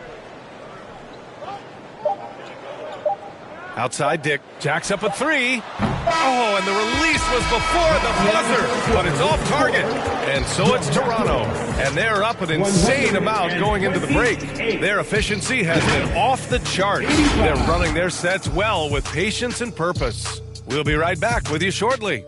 Outside Dick. Jacks up a 3. Oh, and the release was before the buzzer, but it's off target. And so it's Toronto. And they're up an insane amount going into the break. Their efficiency has been off the charts. They're running their sets well with patience and purpose. We'll be right back with you shortly.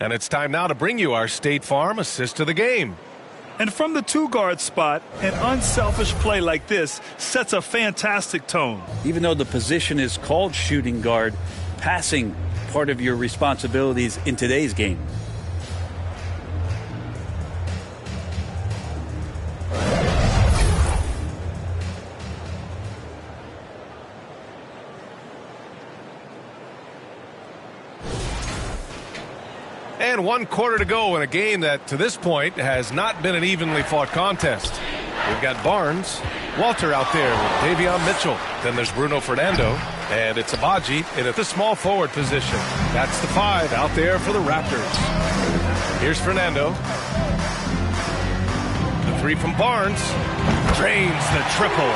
And it's time now to bring you our State Farm assist of the game. And from the 2-guard spot, an unselfish play like this sets a fantastic tone. Even though the position is called shooting guard, passing part of your responsibilities in today's game. And 1 quarter to go in a game that, to this point, has not been an evenly fought contest. We've got Barnes, Walter out there with Davion Mitchell. Then there's Bruno Fernando, and it's Abaji in at the small forward position. That's the 5 out there for the Raptors. Here's Fernando. The 3 from Barnes. Drains the triple.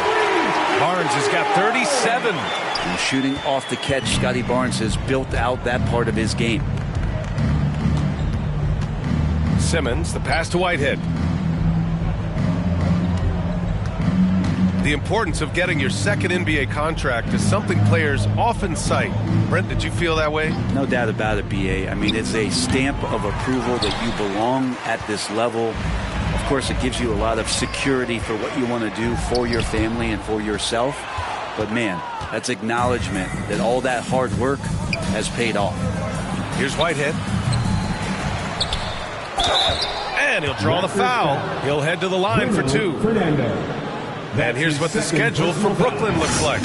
Barnes has got 37. And shooting off the catch, Scotty Barnes has built out that part of his game. Simmons, the pass to Whitehead. The importance of getting your second NBA contract is something players often cite. Brent, did you feel that way? No doubt about it, BA. I mean, it's a stamp of approval that you belong at this level. Of course, it gives you a lot of security for what you want to do for your family and for yourself. But man, that's acknowledgement that all that hard work has paid off. Here's Whitehead. And he'll draw the foul. He'll head to the line for 2. And here's what the schedule for Brooklyn looks like.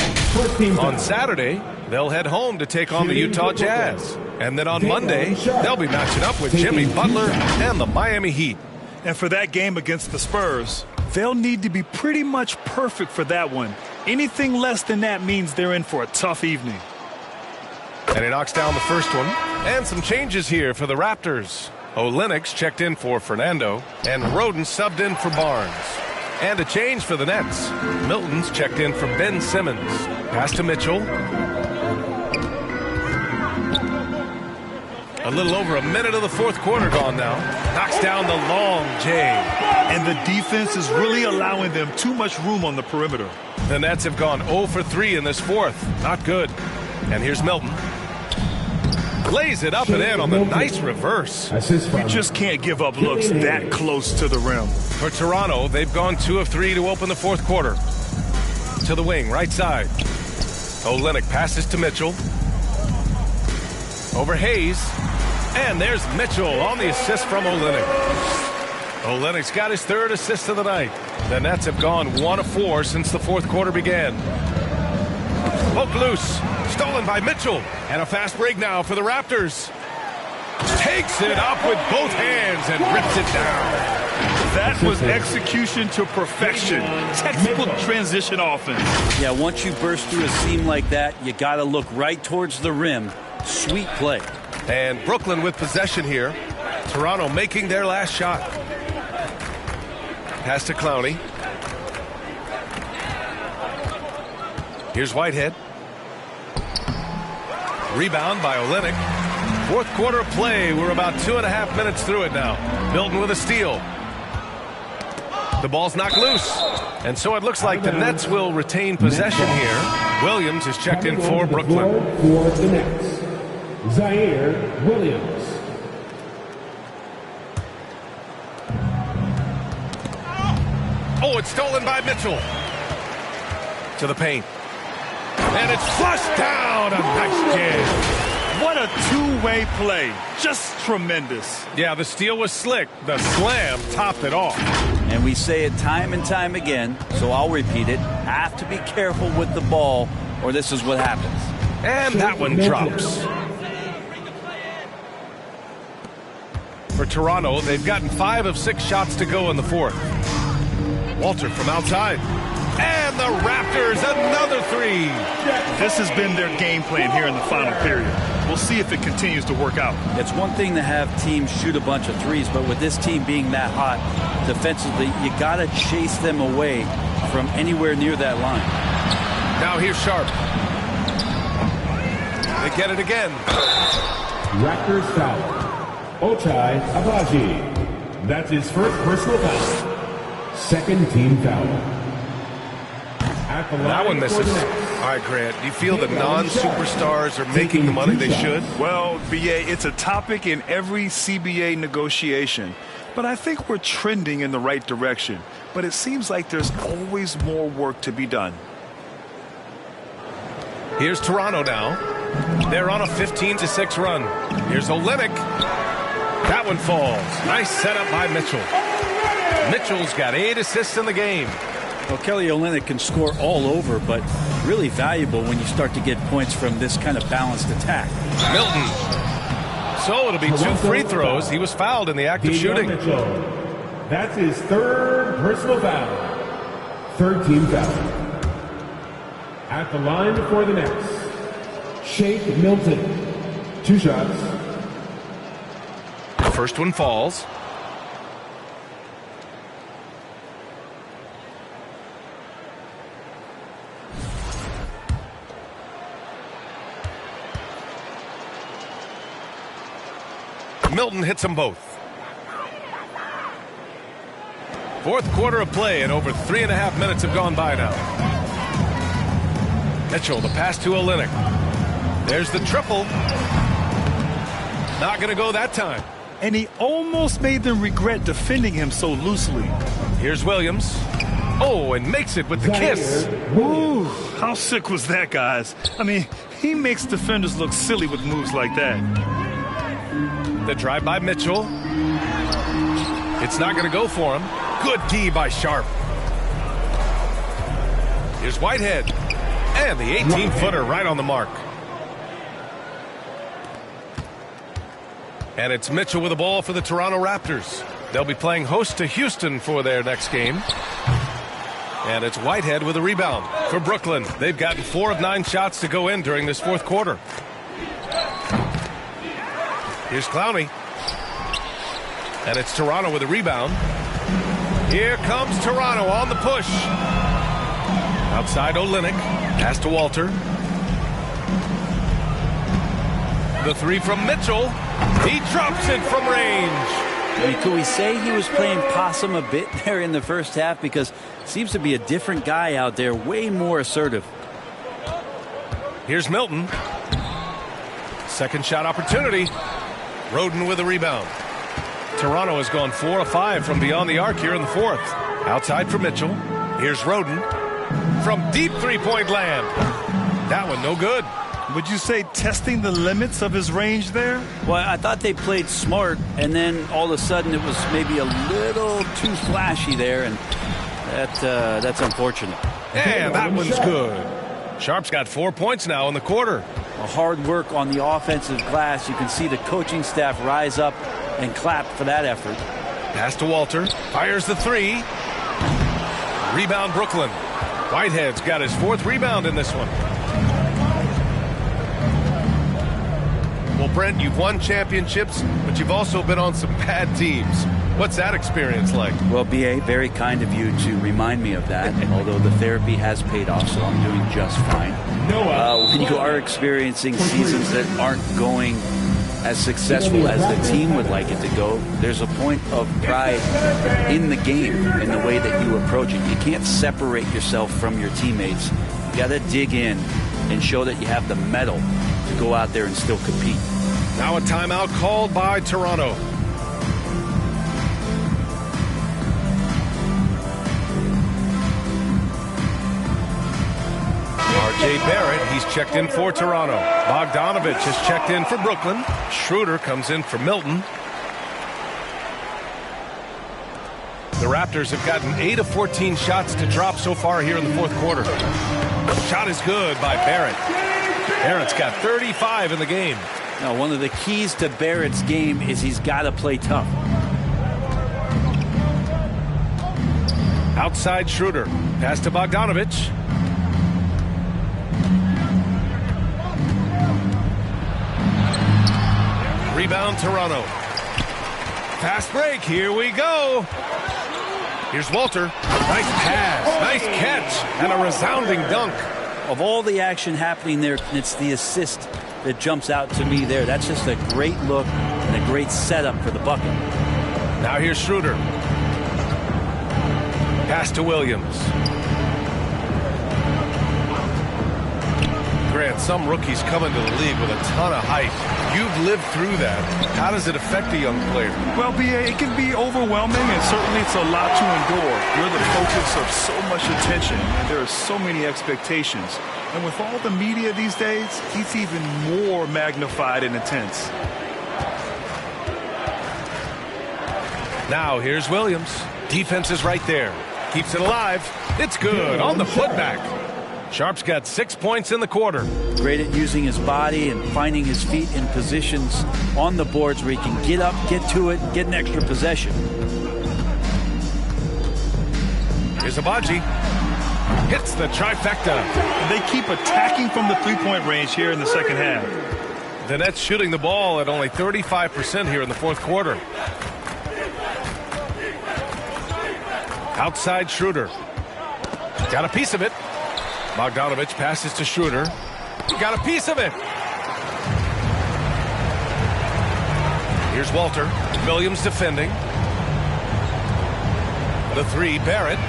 On Saturday, they'll head home to take on the Utah Jazz. And then on Monday, they'll be matching up with Jimmy Butler and the Miami Heat. And for that game against the Spurs, they'll need to be pretty much perfect for that one. Anything less than that means they're in for a tough evening. And he knocks down the first one. And some changes here for the Raptors. Olenek's checked in for Fernando, and Roden subbed in for Barnes. And a change for the Nets. Milton's checked in for Ben Simmons. Pass to Mitchell. A little over a minute of the 4th quarter gone now. Knocks down the long J. And the defense is really allowing them too much room on the perimeter. The Nets have gone 0 for 3 in this 4th. Not good. And here's Milton. Lays it up and in on the nice reverse. You just can't give up looks that close to the rim. For Toronto, they've gone 2 of 3 to open the 4th quarter. To the wing, right side. Olenek passes to Mitchell. Over Hayes. And there's Mitchell on the assist from Olenek. Olenek's got his 3rd assist of the night. The Nets have gone 1 of 4 since the 4th quarter began. Poke loose. Stolen by Mitchell. And a fast break now for the Raptors. Takes it up with both hands and rips it down. That was execution to perfection. Textbook transition offense. Yeah, once you burst through a seam like that, you got to look right towards the rim. Sweet play. And Brooklyn with possession here. Toronto making their last shot. Pass to Clowney. Here's Whitehead. Rebound by Olenek. Fourth quarter of play. We're about 2.5 minutes through it now. Milton with a steal. The ball's knocked loose. And so it looks like the Nets will retain possession here. Williams is checked in for Brooklyn. For the Nets, Zaire Williams. Oh, it's stolen by Mitchell. To the paint. And it's flushed down. A nice jam. What a two-way play. Just tremendous. Yeah, the steal was slick. The slam topped it off. And we say it time and time again, so I'll repeat it. Have to be careful with the ball, or this is what happens. And that one drops. For Toronto, they've gotten 5 of 6 shots to go in the fourth. Walter from outside. And the Raptors, another 3. This has been their game plan here in the final period. We'll see if it continues to work out. It's one thing to have teams shoot a bunch of threes, but with this team being that hot defensively, you got to chase them away from anywhere near that line. Now here's Sharp. They get it again. Raptors foul. Ochai Agbaji. That's his first personal foul. Second team foul. That one misses. All right, Grant, do you feel the non-superstars are making the money they should? Well, BA, it's a topic in every CBA negotiation. But I think we're trending in the right direction. But it seems like there's always more work to be done. Here's Toronto now. They're on a 15-6 run. Here's Olynyk. That one falls. Nice setup by Mitchell. Mitchell's got 8 assists in the game. Well, Kelly Olynyk can score all over, but really valuable when you start to get points from this kind of balanced attack. Milton. So it'll be 2 free throws. He was fouled in the act of shooting. That's his third personal foul. Third team foul. At the line for the Nets, Shake Milton. 2 shots. The first one falls. Milton hits them both. Fourth quarter of play, and over 3.5 minutes have gone by now. Mitchell, the pass to Olynyk. There's the triple. Not going to go that time. And he almost made them regret defending him so loosely. Here's Williams. Oh, and makes it with the kiss. Ooh, how sick was that, guys? I mean, he makes defenders look silly with moves like that. The drive by Mitchell. It's not going to go for him. Good D by Sharp. Here's Whitehead. And the 18-footer right on the mark. And it's Mitchell with the ball for the Toronto Raptors. They'll be playing host to Houston for their next game. And it's Whitehead with a rebound for Brooklyn. They've gotten 4 of 9 shots to go in during this fourth quarter. Here's Clowney. And it's Toronto with a rebound. Here comes Toronto on the push. Outside Olynyk. Pass to Walter. The 3 from Mitchell. He drops it from range. I mean, could we say he was playing possum a bit there in the first half? Because seems to be a different guy out there, way more assertive. Here's Milton. Second shot opportunity. Roden with a rebound. Toronto has gone 4 of 5 from beyond the arc here in the fourth. Outside for Mitchell. Here's Roden. From deep three-point land. That one no good. Would you say testing the limits of his range there? Well, I thought they played smart, and then all of a sudden it was maybe a little too flashy there, and that's unfortunate. And that one's good. Sharp's got 4 points now in the quarter. Hard work on the offensive glass. You can see the coaching staff rise up and clap for that effort. Pass to Walter. Fires the 3. Rebound Brooklyn. Whitehead's got his 4th rebound in this one. Well, Brent, you've won championships, but you've also been on some bad teams. What's that experience like? Well, B.A., very kind of you to remind me of that, although the therapy has paid off, so I'm doing just fine. When you are experiencing seasons that aren't going as successful as the team would like it to go, there's a point of pride in the game, in the way that you approach it. You can't separate yourself from your teammates. You got to dig in and show that you have the mettle to go out there and still compete. Now a timeout called by Toronto. R.J. Barrett, he's checked in for Toronto. Bogdanovich has checked in for Brooklyn. Schroeder comes in for Milton. The Raptors have gotten 8 of 14 shots to drop so far here in the fourth quarter. Shot is good by Barrett. Barrett's got 35 in the game. Now, one of the keys to Barrett's game is he's got to play tough. Outside Schroeder. Pass to Bogdanovich. Rebound Toronto. Fast break. Here we go. Here's Walter. Nice pass. Nice catch. And a resounding dunk. Of all the action happening there, it's the assist that jumps out to me there. That's just a great look and a great setup for the bucket. Now here's Schroeder. Pass to Williams. Grant, some rookies come into the league with a ton of height. You've lived through that. How does it affect a young player? Well, B.A., it can be overwhelming, and certainly it's a lot to endure. You're the focus of so much attention, and there are so many expectations. And with all the media these days, it's even more magnified and intense. Now here's Williams. Defense is right there. Keeps it alive. It's good on the putback. Sharp's got 6 points in the quarter. Great at using his body and finding his feet in positions on the boards where he can get up, get to it, get an extra possession. Here's Abaji. Hits the trifecta. They keep attacking from the three-point range here in the second half. The Nets shooting the ball at only 35% here in the fourth quarter. Outside Schroeder. Got a piece of it. Bogdanovich passes to Schroeder. Got a piece of it. Here's Walter. Williams defending. The three, Barrett.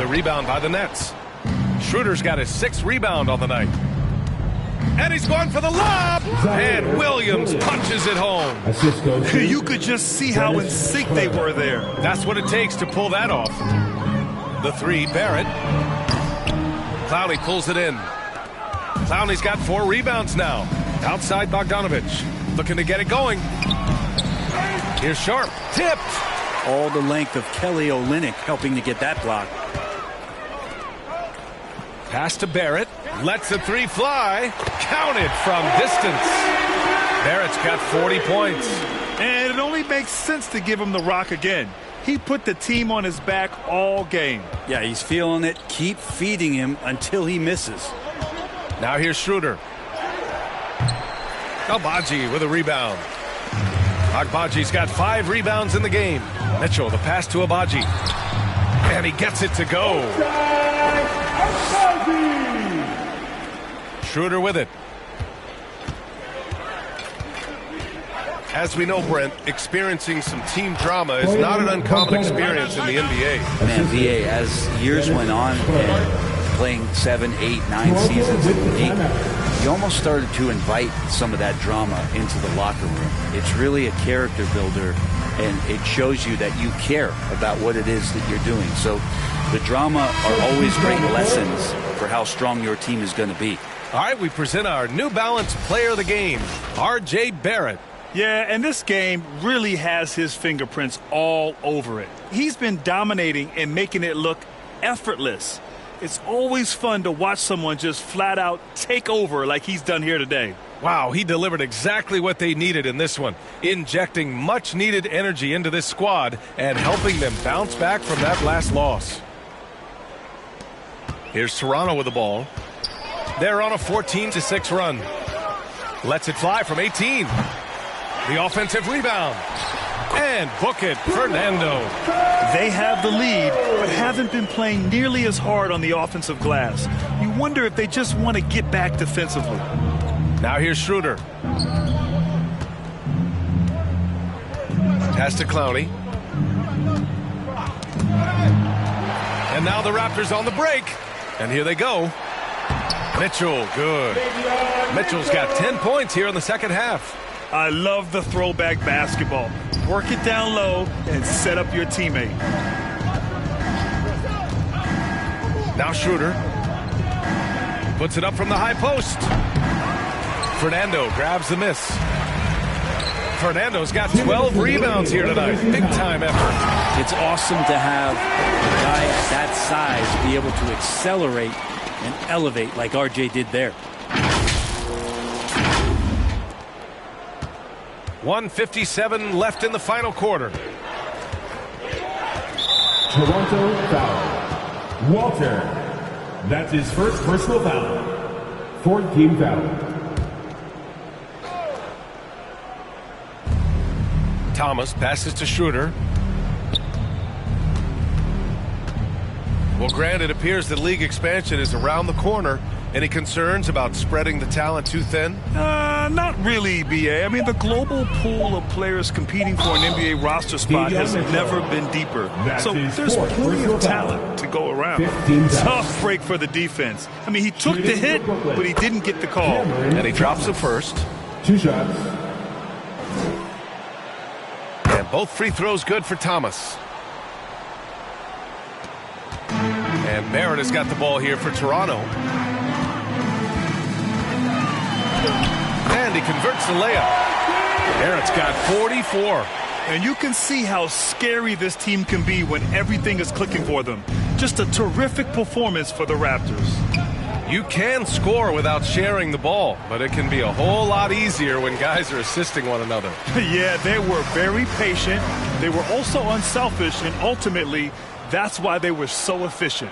The rebound by the Nets. Schroeder's got his 6th rebound on the night. And he's going for the lob. And Williams punches it home. You could just see how in sync they were there. That's what it takes to pull that off. The three, Barrett. Clowney pulls it in. Clowney's got 4 rebounds now. Outside Bogdanovich. Looking to get it going. Here's Sharp. Tipped. All the length of Kelly Olynyk helping to get that block. Pass to Barrett. Lets the 3 fly. Counted from distance. Barrett's got 40 points. And it only makes sense to give him the rock again. He put the team on his back all game. Yeah, he's feeling it. Keep feeding him until he misses. Now here's Schroeder. Agbaji with a rebound. Agbaji's got 5 rebounds in the game. Mitchell, the pass to Agbaji. And he gets it to go. Schroeder with it. As we know, Brent, experiencing some team drama is not an uncommon experience in the NBA. Man, VA, as years went on and playing 7, 8, 9 seasons in the league, you almost started to invite some of that drama into the locker room. It's really a character builder, and it shows you that you care about what it is that you're doing. So the drama are always great lessons for how strong your team is going to be. All right, we present our New Balance player of the game, R.J. Barrett. Yeah, and this game really has his fingerprints all over it. He's been dominating and making it look effortless. It's always fun to watch someone just flat out take over like he's done here today. Wow, he delivered exactly what they needed in this one, injecting much needed energy into this squad and helping them bounce back from that last loss. Here's Toronto with the ball. They're on a 14-6 run. Lets it fly from 18. The offensive rebound. And book it, Fernando. They have the lead, but haven't been playing nearly as hard on the offensive glass. You wonder if they just want to get back defensively. Now here's Schroeder. Pass to Clowney. And now the Raptors on the break. And here they go. Mitchell, good. Mitchell's got 10 points here in the second half. I love the throwback basketball. Work it down low and set up your teammate. Now Schroeder. Puts it up from the high post. Fernando grabs the miss. Fernando's got 12 rebounds here tonight. Big time effort. It's awesome to have a guy at that size be able to accelerate and elevate like RJ did there. 1:57 left in the final quarter. Toronto foul. Walter. That's his first personal foul. 4th-team foul. Thomas passes to Schroeder. Well, Grant, it appears that league expansion is around the corner. Any concerns about spreading the talent too thin? Not really, B.A. I mean, the global pool of players competing for an NBA roster spot has never been deeper. So there's plenty of talent to go around. Tough break for the defense. I mean, he took the hit, but he didn't get the call. And he drops the first. 2 shots. And both free throws good for Thomas. And Barrett has got the ball here for Toronto. And he converts the layup. Barrett's got 44. And you can see how scary this team can be when everything is clicking for them. Just a terrific performance for the Raptors. You can score without sharing the ball, but it can be a whole lot easier when guys are assisting one another. Yeah, they were very patient. They were also unselfish, and ultimately, that's why they were so efficient.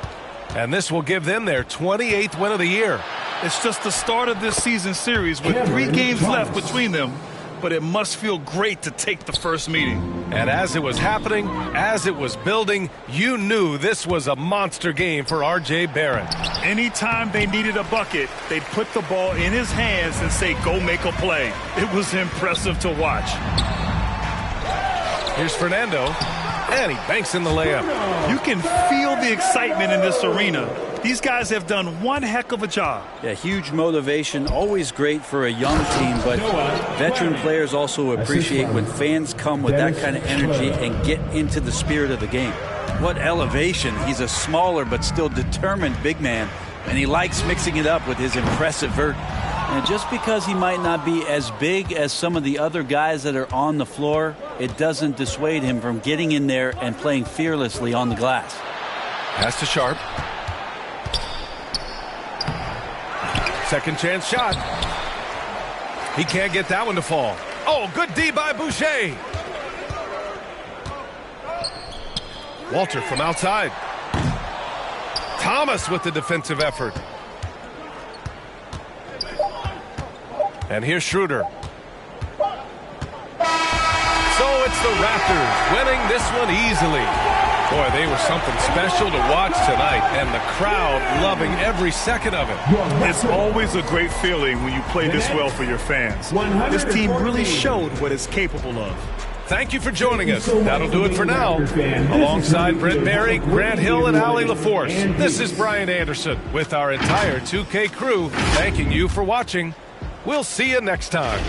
And this will give them their 28th win of the year. It's just the start of this season series with 3 games left between them, but it must feel great to take the first meeting. And as it was happening, as it was building, you knew this was a monster game for R.J. Barrett. Anytime they needed a bucket, they'd put the ball in his hands and say, go make a play. It was impressive to watch. Here's Fernando, and he banks in the layup. You can feel the excitement in this arena. These guys have done one heck of a job. Yeah, huge motivation, always great for a young team, but veteran players also appreciate when fans come with that kind of energy and get into the spirit of the game. What elevation. He's a smaller but still determined big man, and he likes mixing it up with his impressive vert. And just because he might not be as big as some of the other guys that are on the floor, it doesn't dissuade him from getting in there and playing fearlessly on the glass. Pass to Sharp. Second chance shot. He can't get that one to fall. Oh, good D by Boucher. Walter from outside. Thomas with the defensive effort. And here's Schroeder. So it's the Raptors winning this one easily. Boy, they were something special to watch tonight, and the crowd loving every second of it. It's always a great feeling when you play this well for your fans. This team really showed what it's capable of. Thank you for joining us. That'll do it for now. Alongside Brent Barry, Grant Hill, and Allie LaForce, this is Brian Anderson with our entire 2K crew thanking you for watching. We'll see you next time.